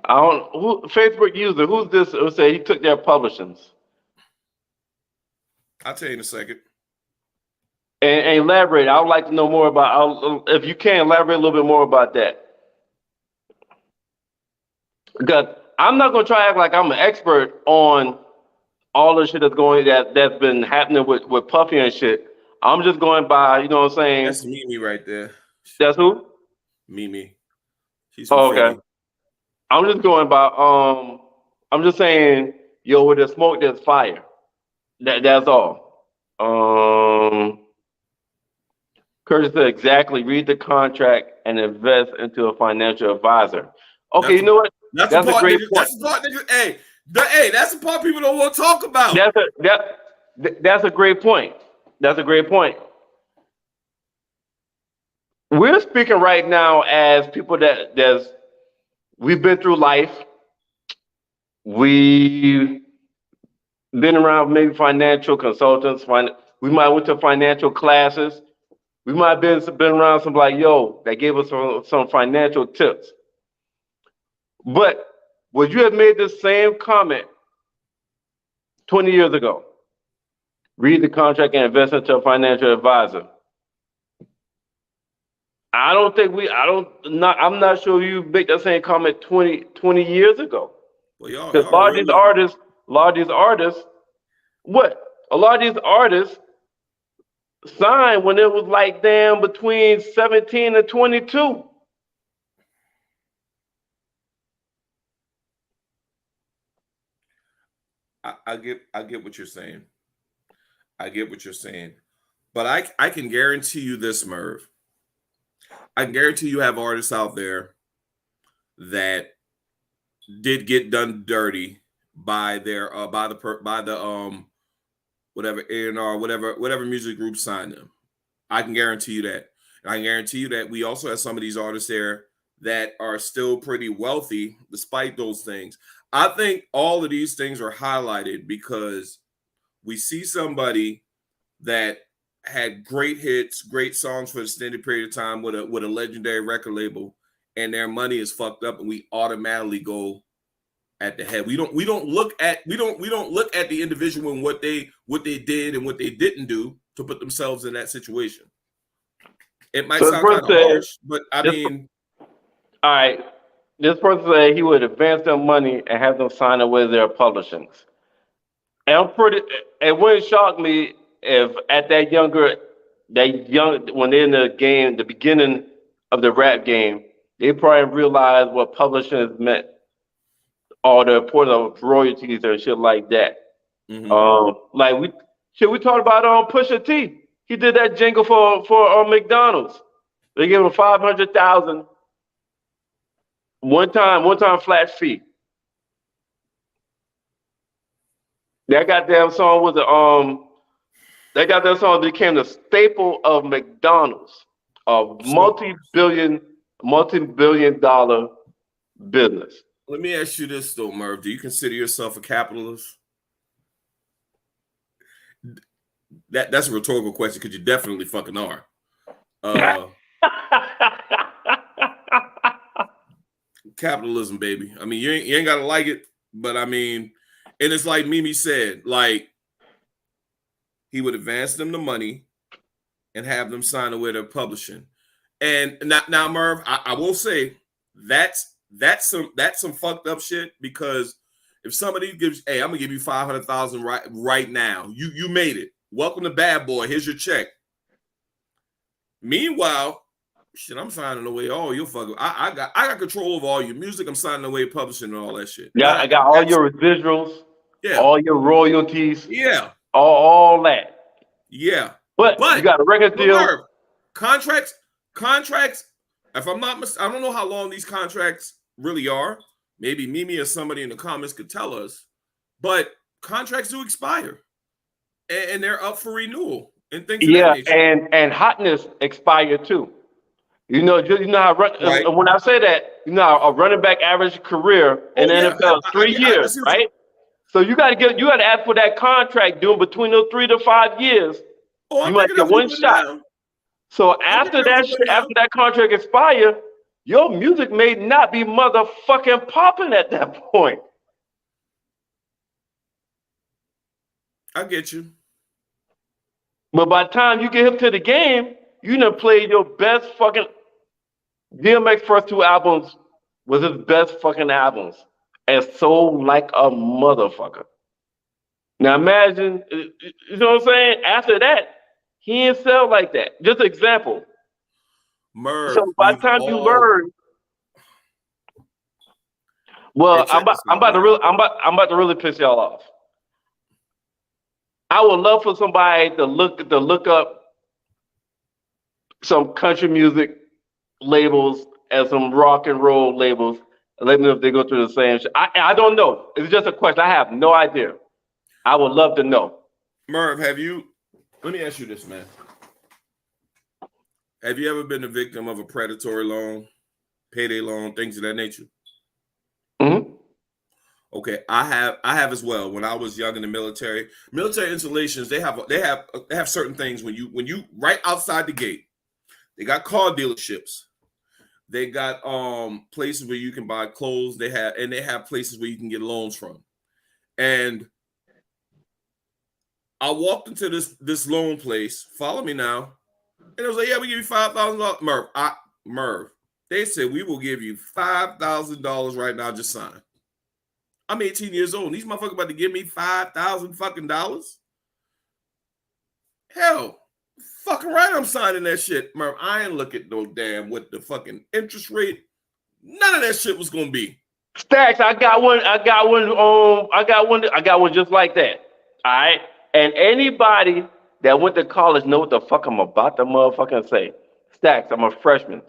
I don't who Facebook user. Who's this? Who say he took their publishings? I'll tell you in a second. And elaborate. I would like to know more about. If you can elaborate a little bit more about that, because I'm not gonna try to act like I'm an expert on all the shit that's been happening with Puffy and shit. I'm just going by, you know what I'm saying? That's Mimi right there. That's who? Mimi. She's from okay. Philly. I'm just going by. I'm just saying, yo, with the smoke, there's fire. That's all. Curtis said exactly. Read the contract and invest into a financial advisor. Okay, you know what? That's a great point. That's the part, nigga. Hey, that's the part people don't want to talk about. That's a great point. That's a great point. We're speaking right now as people we've been through life. We've been around maybe financial consultants. We might went to financial classes. We might have been around some like, yo, that gave us some financial tips. But would you have made the same comment 20 years ago? Read the contract and invest into a financial advisor. I'm not sure you make that same comment 20 years ago. Well, because a lot of these artists, a lot of these artists signed when it was like damn between 17 and 22. I get what you're saying. I get what you're saying. But I can guarantee you this, Merv. I can guarantee you have artists out there that did get done dirty by their whatever A&R, whatever music group signed them. I can guarantee you that. And I can guarantee you that we also have some of these artists there that are still pretty wealthy despite those things. I think all of these things are highlighted because we see somebody that had great hits, great songs for an extended period of time with a legendary record label, and their money is fucked up, and we automatically go at the head. We don't look at the individual and what they did and what they didn't do to put themselves in that situation. It might sound kind of harsh, but I mean, all right. This person said he would advance their money and have them sign away their publishings. And it wouldn't shock me if at when they're in the game, the beginning of the rap game, they probably realized what publishing has meant, all the importance of royalties and shit like that. Mm-hmm. We talked about Pusha T. He did that jingle for McDonald's. They gave him $500,000 one time flat fee. That goddamn song became the staple of McDonald's, a multi-billion dollar business. Let me ask you this though, Merv. Do you consider yourself a capitalist? That's a rhetorical question because you definitely fucking are. Capitalism, baby. I mean, you ain't gotta like it, but I mean, and it's like Mimi said, like he would advance them the money and have them sign away their publishing. And now Merv, I will say that's some fucked up shit, because if somebody gives, hey, I'm gonna give you $500,000 right now. You made it. Welcome to Bad Boy. Here's your check. Meanwhile, shit, I'm signing away all your fucking. I got control over all your music. I'm signing away publishing and all that shit. Yeah, I got all your residuals, all your royalties, all that. Yeah. But you got a record deal. Merv, contracts. If I'm not I don't know how long these contracts really are. Maybe Mimi or somebody in the comments could tell us. But contracts do expire, and they're up for renewal and things. Of that nature. and hotness expired too. You know how when I say that, a running back average career in the NFL is 3 years, right? So you got to ask for that contract doing between those 3 to 5 years. You might get one shot. So after that contract expire, your music may not be motherfucking popping at that point. I get you. But by the time you get hip to the game, you done played your best fucking. DMX first 2 albums was his best fucking albums and sold like a motherfucker. Now imagine, you know what I'm saying? After that, he didn't sell like that. Just an example. Merv, so by the time you learn, well, I'm about to really piss y'all off. I would love for somebody to look up some country music labels and some rock and roll labels. Let me know if they go through the same shit. I don't know. It's just a question. I have no idea. I would love to know. Merv, let me ask you this, man. Have you ever been a victim of a predatory loan, payday loan, things of that nature? Mm-hmm. Okay, I have as well. When I was young in the military installations, they have certain things when you right outside the gate. They got car dealerships. They got places where you can buy clothes. They have places where you can get loans from. And I walked into this loan place. Follow me now. And it was like, yeah, we give you $5,000. Merv. They said we will give you $5,000 right now. Just sign. I'm 18 years old. These motherfuckers about to give me $5,000 fucking dollars. Hell, fucking right, I'm signing that shit, Merv. I ain't look at no damn what the fucking interest rate. None of that shit was gonna be. Stacks, I got one just like that. All right. And anybody that went to college know what the fuck I'm about to motherfucking say. Stacks, I'm a freshman.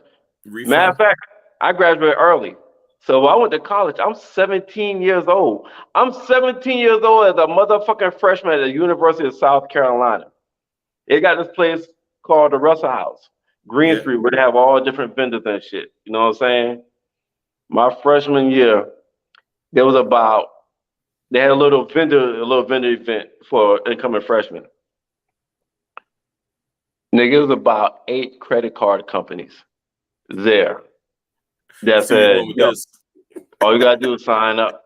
Matter of fact, I graduated early. So I went to college. I'm 17 years old. I'm 17 years old as a motherfucking freshman at the University of South Carolina. They got this place called the Russell House, Green Street, where they have all different vendors and shit. You know what I'm saying? My freshman year, they had a little vendor event for incoming freshmen. Nigga, it was about 8 credit card companies there that said, yo, all you gotta do is sign up.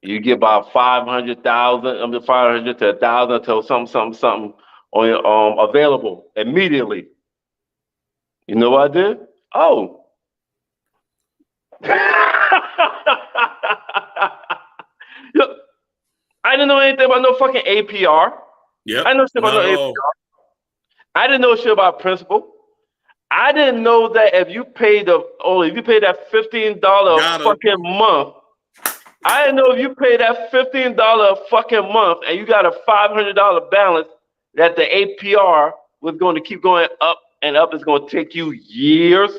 You get about 500 to 1,000 to something on your, available immediately. You know what I did? Oh. Look, I didn't know anything about no fucking APR. Yeah. I didn't know shit about no APR. I didn't know shit about principal. I didn't know that if you pay that $15 fucking month, I didn't know if you pay that $15 fucking month and you got a $500 balance, that the APR was going to keep going up and up. It's going to take you years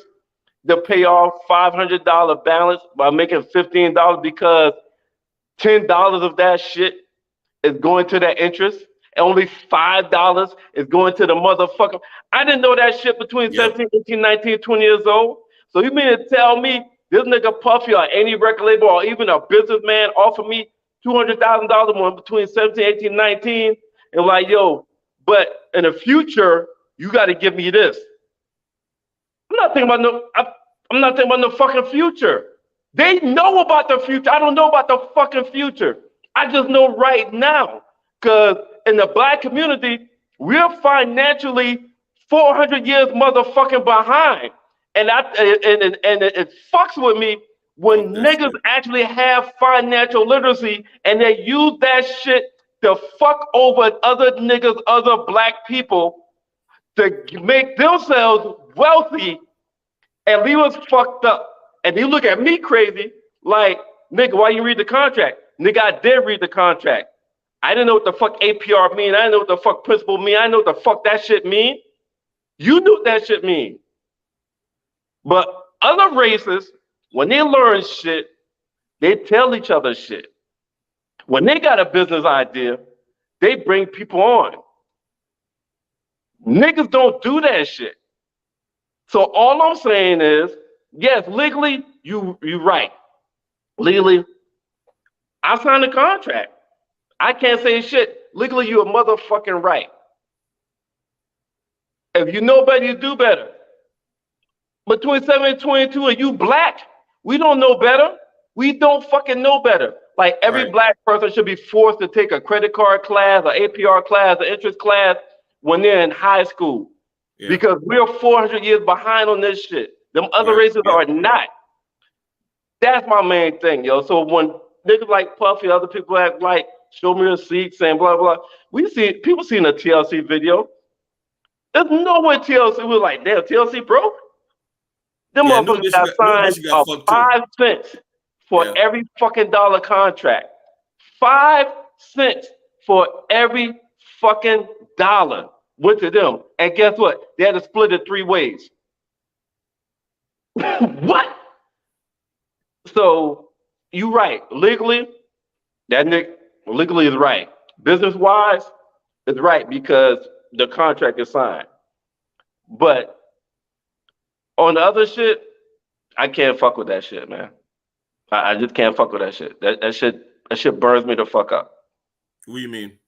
to pay off $500 balance by making $15 because $10 of that shit is going to that interest. And only $5 is going to the motherfucker. I didn't know that shit between 17, 18, 19, 20 years old. So you mean to tell me this nigga Puffy or any record label or even a businessman offered me $200,000 more between 17, 18, 19 and like, yo, but in the future, you got to give me this. I'm not thinking about no fucking future. They know about the future. I don't know about the fucking future. I just know right now. Because in the black community, we're financially 400 years motherfucking behind. And it fucks with me when niggas actually have financial literacy and they use that shit to fuck over other niggas, other black people to make themselves wealthy and leave us fucked up. And they look at me crazy, like, nigga, why you read the contract? Nigga, I did read the contract. I didn't know what the fuck APR mean. I didn't know what the fuck principal mean. I didn't know what the fuck that shit mean. You knew what that shit mean. But other races, when they learn shit, they tell each other shit. When they got a business idea, they bring people on. Niggas don't do that shit. So all I'm saying is, yes, legally, you right. Legally, I signed a contract. I can't say shit. Legally, you a motherfucking right. If you know better, you do better. But 27 and 22, and you black, we don't know better. We don't fucking know better. Like every black person should be forced to take a credit card class, an APR class, an interest class when they're in high school. Yeah. Because we're 400 years behind on this shit. Them other races are not. That's my main thing, yo. So when niggas like Puffy, other people act like show me receipts and blah, blah, we see people seeing a TLC video. There's no way TLC was like, damn, TLC broke? Them motherfuckers got signed of 5 cents for every fucking dollar contract. 5 cents for every fucking dollar went to them. And guess what? They had to split it 3 ways. What? So you right. Legally, that nigga legally is right. Business-wise, it's right because the contract is signed. But on the other shit, I can't fuck with that shit, man. I just can't fuck with that shit. That shit burns me the fuck up. What do you mean?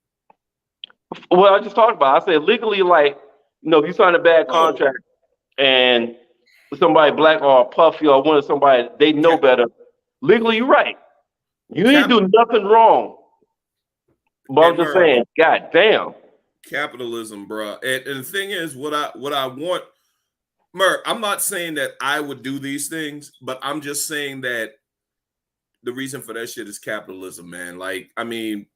Well, I just talked about. I said legally, like, you know, if you sign a bad contract and somebody black or Puffy or one of somebody they know better, legally you're right. You ain't do nothing wrong. But I'm just saying, god damn. Capitalism, bro. And the thing is, what I want, Merv, I'm not saying that I would do these things, but I'm just saying that the reason for that shit is capitalism, man. Like, I mean,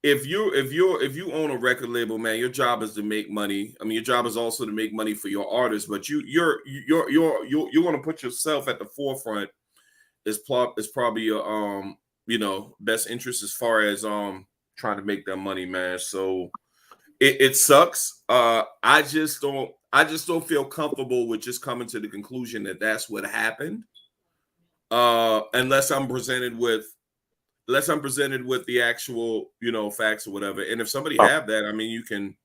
if you own a record label, man, your job is to make money. I mean, your job is also to make money for your artists, but you're going to put yourself at the forefront. Is probably your best interest as far as trying to make that money, man. So it sucks. I just don't feel comfortable with just coming to the conclusion that that's what happened. Unless I'm presented with the actual, facts or whatever. And if somebody have that, I mean, you can.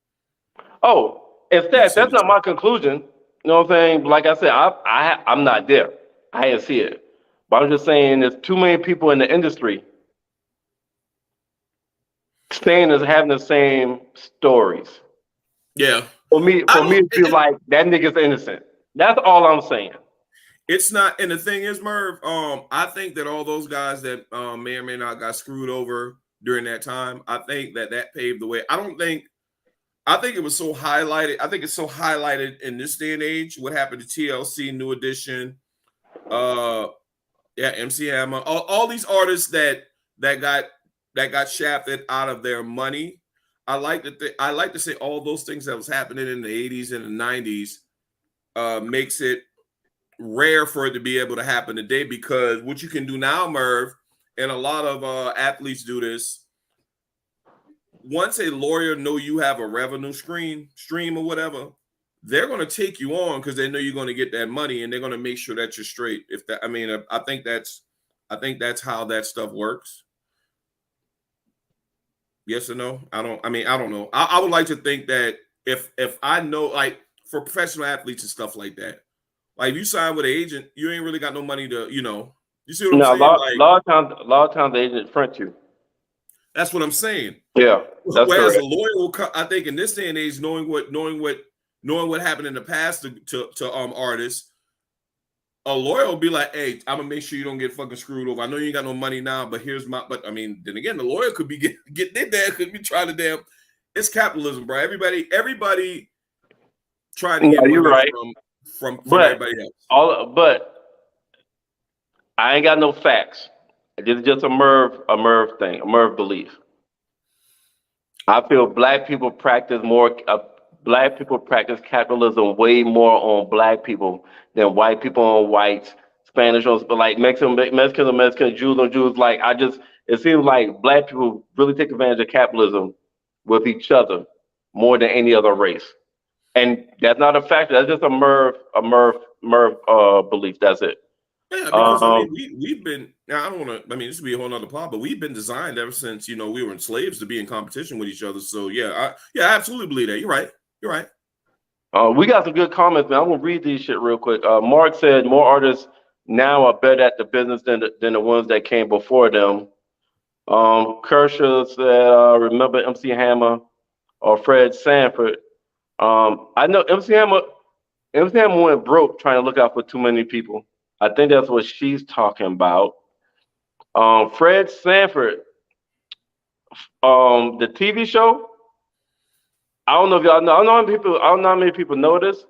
Oh, if that's not my conclusion. You know what I'm saying? Like I said, I'm not there. I didn't see it. But I'm just saying there's too many people in the industry saying is having the same stories. Yeah. For me to feel like that nigga's innocent. That's all I'm saying. It's not, and the thing is, Merv, I think that all those guys that may or may not got screwed over during that time, I think that paved the way. I think it was so highlighted. I think it's so highlighted in this day and age. What happened to TLC, New Edition, MC Hammer, all these artists that got shafted out of their money. I like to say all those things that was happening in the 80s and the 90s makes it rare for it to be able to happen today, because what you can do now, Merv, and a lot of athletes do this. Once a lawyer know you have a revenue stream or whatever, they're going to take you on because they know you're going to get that money, and they're going to make sure that you're straight. I think that's how that stuff works. Yes or no? I don't know. I would like to think that if I know, like for professional athletes and stuff like that, like if you sign with an agent, you ain't really got no money to, you see what I'm saying? A lot of times the agent front you. That's what I'm saying. Yeah. That's Whereas correct. a lawyer will, I think, in this day and age, knowing what happened in the past to artists, a lawyer will be like, "Hey, I'm gonna make sure you don't get fucking screwed over. I know you ain't got no money now, but here's my." But I mean, then again, the lawyer could be getting their dad could be trying to damn. It's capitalism, bro. Everybody trying to get money right. from everybody else. But I ain't got no facts. This is just a Merv thing, a Merv belief. I feel black people practice more black people practice capitalism way more on black people than white people on whites, Spanish on, but like Mexicans on Mexicans, Jews on Jews. Like it seems like black people really take advantage of capitalism with each other more than any other race. And that's not a factor. That's just a Merv belief. That's it. Yeah, because I mean, we've been. Now I don't want to. I mean, this would be a whole nother pod, but we've been designed ever since we were enslaved to be in competition with each other. So yeah, I absolutely believe that. You're right. You're right. We got some good comments, man. I'm gonna read these shit real quick. Mark said more artists now are better at the business than the ones that came before them. Kershaw said, remember MC Hammer or Fred Sanford. I know MC Hammer went broke trying to look out for too many people. I think that's what she's talking about. Fred Sanford, the TV show. I don't know if y'all know. I don't know how many people know this,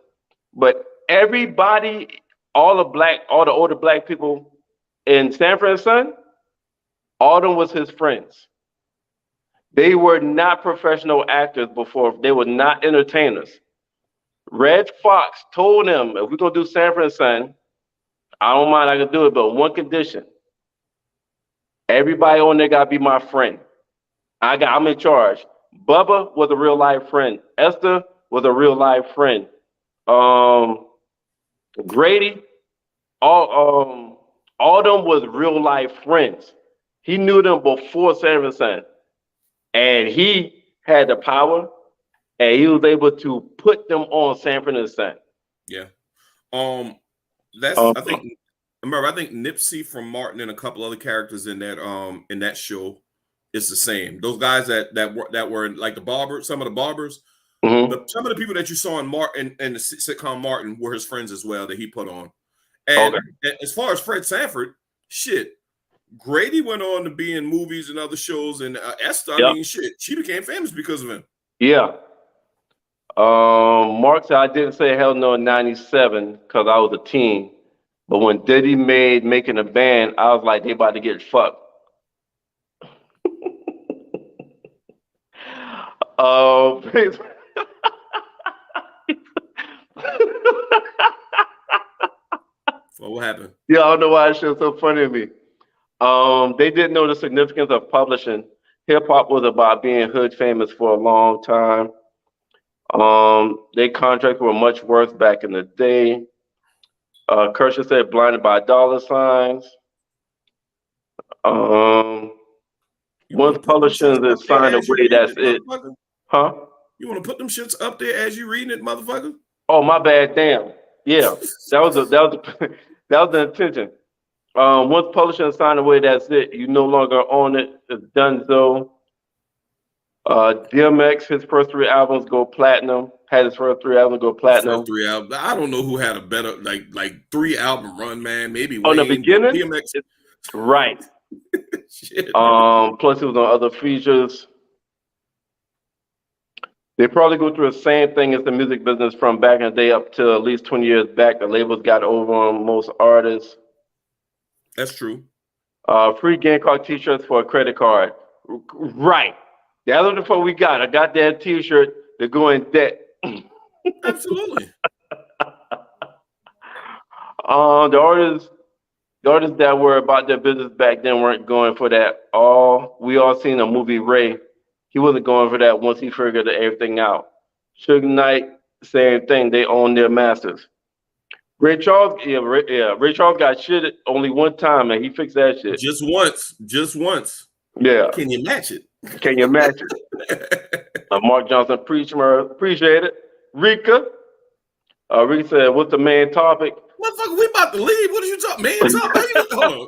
but everybody, all the older black people in Sanford and Son, all of them was his friends. They were not professional actors before. They were not entertainers. Red Fox told him, if we're gonna do Sanford and Son, I don't mind, I can do it, but one condition. Everybody on there gotta be my friend. I'm in charge. Bubba was a real life friend. Esther was a real life friend. Grady, all them was real life friends. He knew them before Sanford and Son, and he had the power, and he was able to put them on Sanford and Son. Yeah. I think Nipsey from Martin and a couple other characters in that show is the same. Those guys that were like the barbers, some of the barbers, some of the people that you saw in Martin and the sitcom Martin were his friends as well that he put on. And as far as Fred Sanford, shit, Grady went on to be in movies and other shows, and Esther, I mean, shit, she became famous because of him. Yeah. Mark said, I didn't say hell no in 97 because I was a teen. But when Diddy made Making a Band, I was like, they about to get fucked. Well, what happened? Yeah, I don't know why that shit was so funny to me. They didn't know the significance of publishing. Hip hop was about being hood famous for a long time. Their contracts were much worse back in the day. Kershaw said blinded by dollar signs. Once publishing is signed away, that's it. Huh? You want to put them shits up there as you reading it, motherfucker? Oh, my bad. Damn. Yeah, that was the intention. Once publishing is signed away, that's it. You no longer own it. It's done so. DMX, his first 3 albums go platinum. Had his first 3 albums go platinum. First 3 albums. I don't know who had a better like 3 album run, man. Maybe on Wayne, the beginning. DMX. Right. Shit. Plus it was on other features. They probably go through the same thing as the music business from back in the day up to at least 20 years back. The labels got over on most artists. That's true. Free Gamecock t-shirts for a credit card. Right. That's what the fuck we got. I got that t-shirt to go in debt. Absolutely. The artists that were about their business back then weren't going for that. We all seen the movie Ray. He wasn't going for that once he figured everything out. Suge Knight, same thing. They own their masters. Ray Charles got shit only one time, and he fixed that shit. Just once. Yeah. Can you match it? Can you match it? Mark Johnson, appreciate it. Rika said, what's the main topic? Motherfucker, we about to leave. What are you talking, man? Hold on.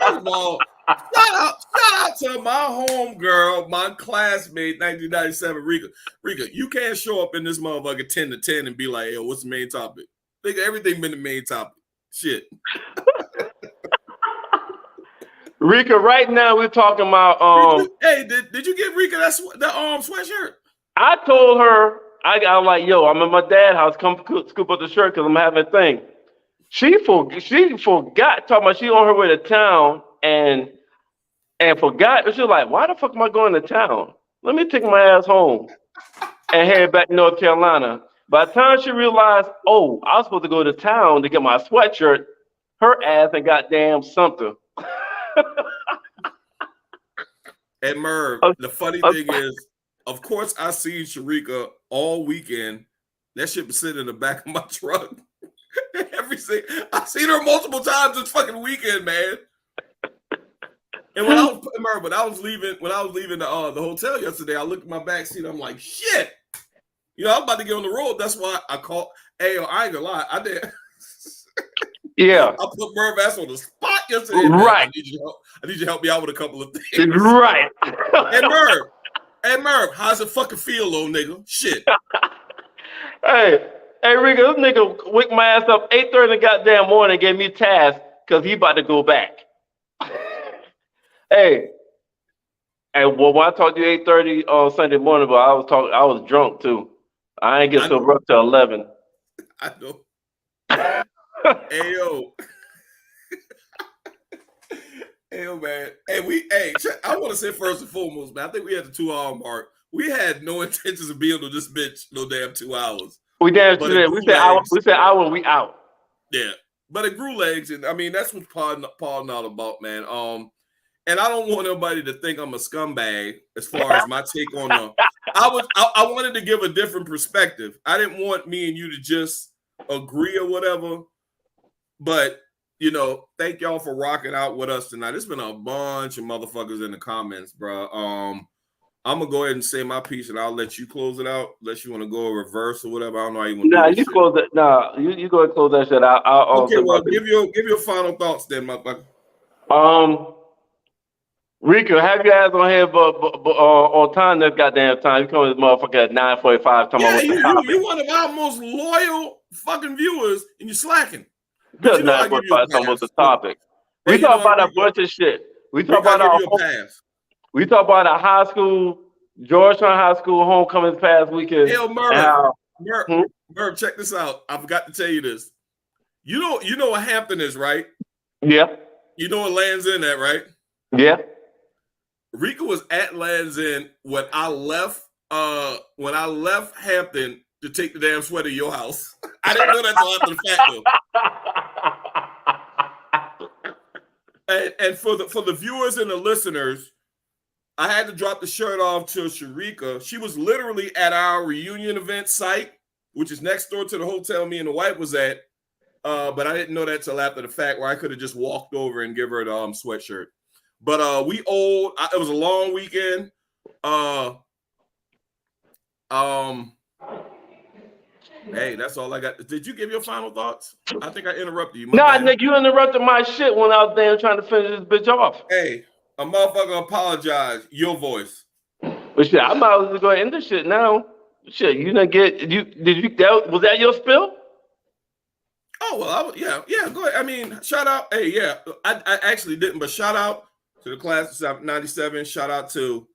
First of all, shout out to my homegirl, my classmate, 1997, Rika. Rika, you can't show up in this motherfucker 10 to 10 and be like, yo, what's the main topic? Think everything been the main topic. Shit. Rika, right now we're talking about hey, did you give Rika that sweatshirt? I told her, I was like, yo, I'm at my dad's house, come scoop up the shirt because I'm having a thing. She forgot, talking about she on her way to town and forgot. She was like, why the fuck am I going to town? Let me take my ass home. and headed back to North Carolina. By the time she realized, oh, I was supposed to go to town to get my sweatshirt, her ass and goddamn something. And Merv, the funny thing is, of course, I seen Sharika all weekend. That shit was sitting in the back of my truck. I seen her multiple times this fucking weekend, man. And when I was leaving the hotel yesterday, I looked at my back seat. I'm like, shit. You know, I was about to get on the road. That's why I called. Hey, I ain't gonna lie, I did. Yeah, I put Merv ass on the spot yesterday. Right. I need you to help me out with a couple of things. Right. Hey Merv, how's it fucking feel, little nigga? Shit. Hey, Rico, this nigga wake my ass up 8:30 in the goddamn morning, gave me a task because he about to go back. Hey, and when I talked to you 8:30 on Sunday morning, but I was drunk too. I ain't get so rough till 11. I know. Hey yo. Hey man. I want to say first and foremost, man, I think we had the 2-hour mark. We had no intentions of being on this bitch no damn 2 hours. We said hour and we out. Yeah. But it grew legs, and I mean that's what Paul all about, man. And I don't want nobody to think I'm a scumbag as far as my take on them. I wanted to give a different perspective. I didn't want me and you to just agree or whatever. But, you know, thank y'all for rocking out with us tonight. There's been a bunch of motherfuckers in the comments, bro. I'm going to go ahead and say my piece, and I'll let you close it out, unless you want to go reverse or whatever. I don't know how you want to do this. Close it. Nah, you go ahead and close that shit out. Okay, well, give your final thoughts then, motherfucker. Rico, have your ass on here on time this goddamn time. You come to this motherfucker at 9:45. Yeah, you one of our most loyal fucking viewers, and you're slacking. Just 9:45 talking about the topic. We talk about a bunch of shit. We talk about our high school, Georgetown High School homecoming this past weekend. Hell, Merv, check this out. I forgot to tell you this. You know what Hampton is, right? Yeah. You know what Land's End at, right? Yeah. Rico was at Land's End when I left Hampton to take the damn sweater to your house. I didn't know that until after the fact, though. And for the viewers and the listeners, I had to drop the shirt off to Sharika. She was literally at our reunion event site, which is next door to the hotel me and the wife was at. But I didn't know that till after the fact, where I could have just walked over and give her the sweatshirt. But it was a long weekend. Hey, that's all I got. Did you give your final thoughts? I think I interrupted you. Nah, Nick, you interrupted my shit when I was there trying to finish this bitch off. Hey, a motherfucker apologize. Your voice. But shit, I might as well go end this shit now. Shit, you didn't get was that your spill? Oh well, yeah, go ahead. I mean, shout out. Hey, yeah, I actually didn't, but shout out to the class of '97. Shout out to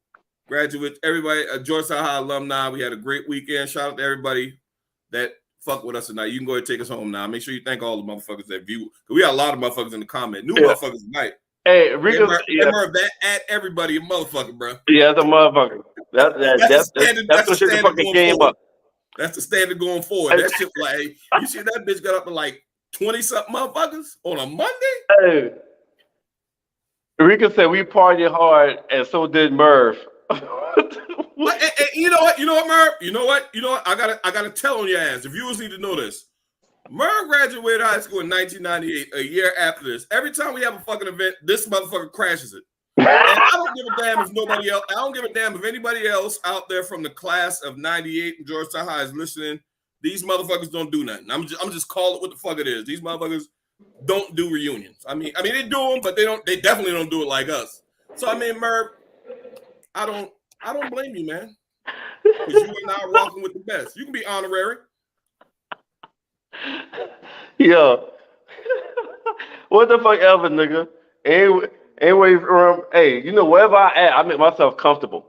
graduates, everybody, Georgetown High alumni. We had a great weekend. Shout out to everybody that fuck with us tonight. You can go ahead and take us home now. Make sure you thank all the motherfuckers that view. We got a lot of motherfuckers in the comment. New motherfuckers tonight. Hey, Rico, that at everybody a motherfucker, bro. Yeah, that's a motherfucker. That's what shit the fucking game up. That's the standard going forward. That shit like, you see that bitch got up to like 20-something motherfuckers on a Monday? Hey. Rico said we partied hard, and so did Merv. You know what, Merv? You know what? I gotta tell on your ass. The viewers need to know this. Merv graduated high school in 1998, a year after this. Every time we have a fucking event, this motherfucker crashes it. And I don't give a damn if nobody else. I don't give a damn if anybody else out there from the class of '98 in Georgetown High is listening. These motherfuckers don't do nothing. I'm just calling it what the fuck it is. These motherfuckers don't do reunions. I mean they do them, but they definitely don't do it like us. So I mean, Merv, I don't blame you, man. Because you and I are walking with the best. You can be honorary. Yo, what the fuck ever, nigga? Anyway, hey, you know, wherever I at, I make myself comfortable.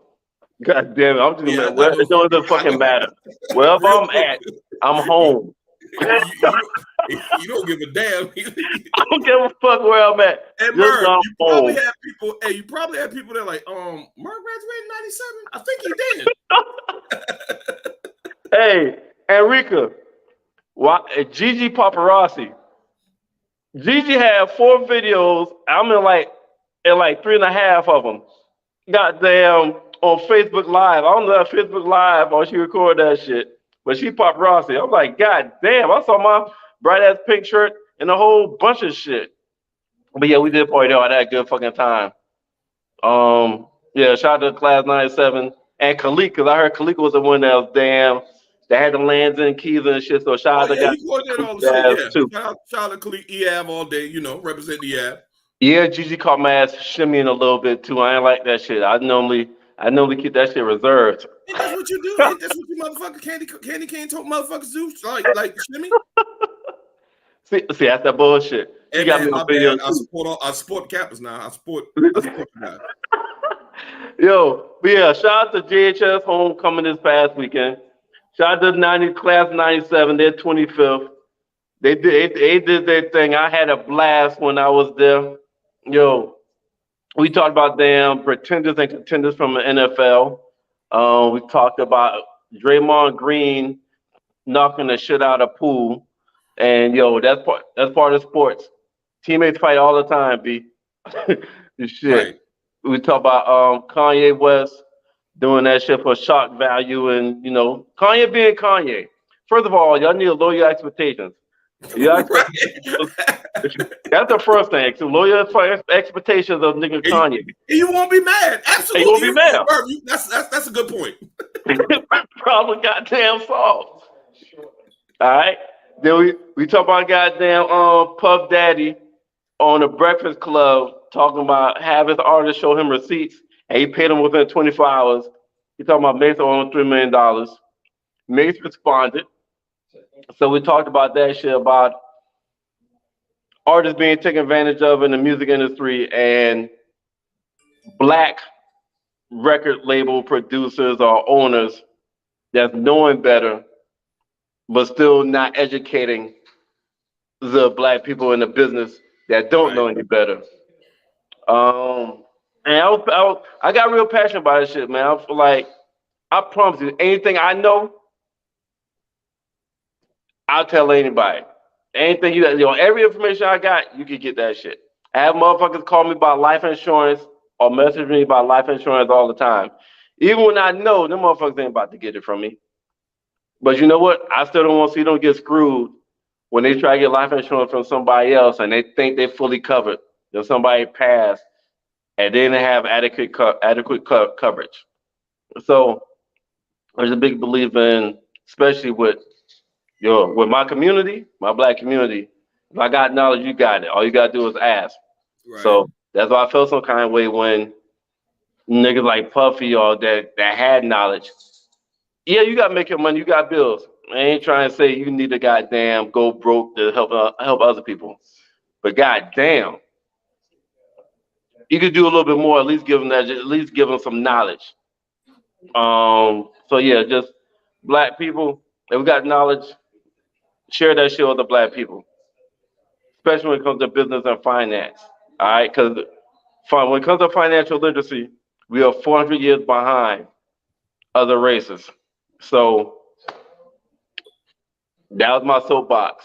God damn it, I'm just it doesn't fucking matter. Wherever I'm at, I'm home. You don't give a damn. I don't give a fuck where I'm at. And Merv, you probably have people. Hey, you probably have people that are like, Merv graduated in '97. I think he did. Hey, Enrica, Gigi Paparazzi. Gigi had 4 videos. I'm in like 3.5 of them. Goddamn on Facebook Live. I don't know if Facebook Live or she recorded that shit, but she paparazzi. I'm like, God damn! I saw my bright ass pink shirt and a whole bunch of shit. But yeah, we did party all that good fucking time. Yeah, shout out to Class 97 and Khalik, because I heard Khalik was the one that was damn that had the lands and keys and shit. So Oh shout out to yeah, guys he coordinated all the shit. Khalik Yeah, too. shout out to Khalid Eab all day. Represent Eab. Yeah, Gigi caught my ass shimmying a little bit too. I ain't like that shit. I normally keep that shit reserved. Ain't that's what you do? Ain't that's what you motherfucker candy cane talk motherfuckers do? Like shimmy. See, that's that bullshit. She Hey got me man, on my video bad. too. I support campus now. I support you guys. Yo, but yeah, shout out to JHS homecoming this past weekend. Shout out to class 97, their 25th. They did their thing. I had a blast when I was there. Yo, we talked about damn pretenders and contenders from the NFL. We talked about Draymond Green knocking the shit out of Poole. And yo, that's part of sports. Teammates fight all the time, B. Shit. Right. We talk about Kanye West doing that shit for shock value, and Kanye being Kanye. First of all, y'all need to lower your expectations. Your expectations. That's the first thing. So lower your expectations of nigga And Kanye. you won't be mad. And you won't Absolutely. be mad. That's a good point. Problem goddamn solved. All right. Then we talk about goddamn Puff Daddy on the Breakfast Club talking about have his artist show him receipts and he paid him within 24 hours. He talking about Mace owing $3 million. Mace responded. So we talked about that shit about artists being taken advantage of in the music industry and black record label producers or owners that's knowing better but still not educating the black people in the business that don't Right. know any better. And I got real passionate about this shit, man. I feel like I promise you, anything I know, I'll tell anybody. Anything every information I got, you can get that shit. I have motherfuckers call me about life insurance or message me about life insurance all the time. Even when I know them motherfuckers ain't about to get it from me. But you know what? I still don't want to see them get screwed when they try to get life insurance from somebody else and they think they're fully covered. Then somebody passed and they didn't have adequate coverage. So there's a big belief in, especially with my community, my black community. If I got knowledge, you got it. All you gotta do is ask. Right. So that's why I felt some kind of way when niggas like Puffy or that had knowledge. Yeah, you gotta make your money. You got bills. I ain't trying to say you need to goddamn go broke to help other people, but goddamn, you could do a little bit more. At least give them some knowledge. So yeah, just black people. If we got knowledge, share that shit with the black people, especially when it comes to business and finance. All right, because when it comes to financial literacy, we are 400 years behind other races. So that was my soapbox.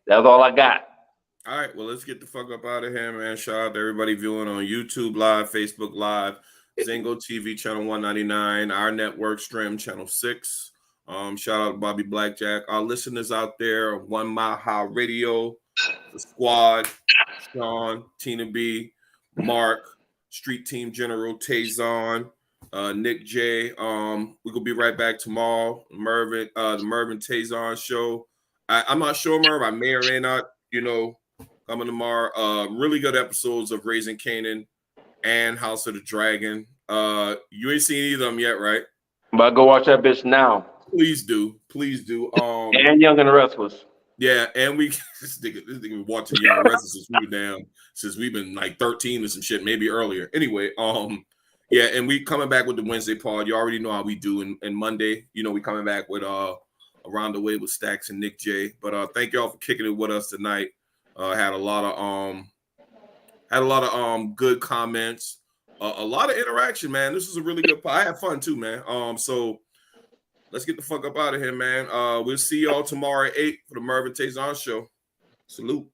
That's all I got. All right, well, let's get the fuck up out of here, man. Shout out to everybody viewing on YouTube Live, Facebook Live, Zingo TV channel 199, our network stream channel 6. Shout out to Bobby Blackjack. Our listeners out there, One Mile High Radio, the squad, Sean, Tina B, Mark, Street Team General, Tazon, Nick J. We're gonna be right back tomorrow. The Merv and Tazon show. I'm not sure, Merv. I may or may not, coming tomorrow. Really good episodes of Raising Canaan and House of the Dragon. You ain't seen either of them yet, right? But go watch that bitch now. Please do. And Young and the Restless. Yeah, and this nigga been watching Young and Restless since we've been like 13 or some shit, maybe earlier. Anyway, yeah, and we coming back with the Wednesday pod. You already know how we do. And Monday, we coming back with Around the Way with Stacks and Nick J. But thank y'all for kicking it with us tonight. Had a lot of good comments, a lot of interaction, man. This was a really good pod. I had fun too, man. So let's get the fuck up out of here, man. We'll see y'all tomorrow at 8 for the Merv and Tazon show. Salute.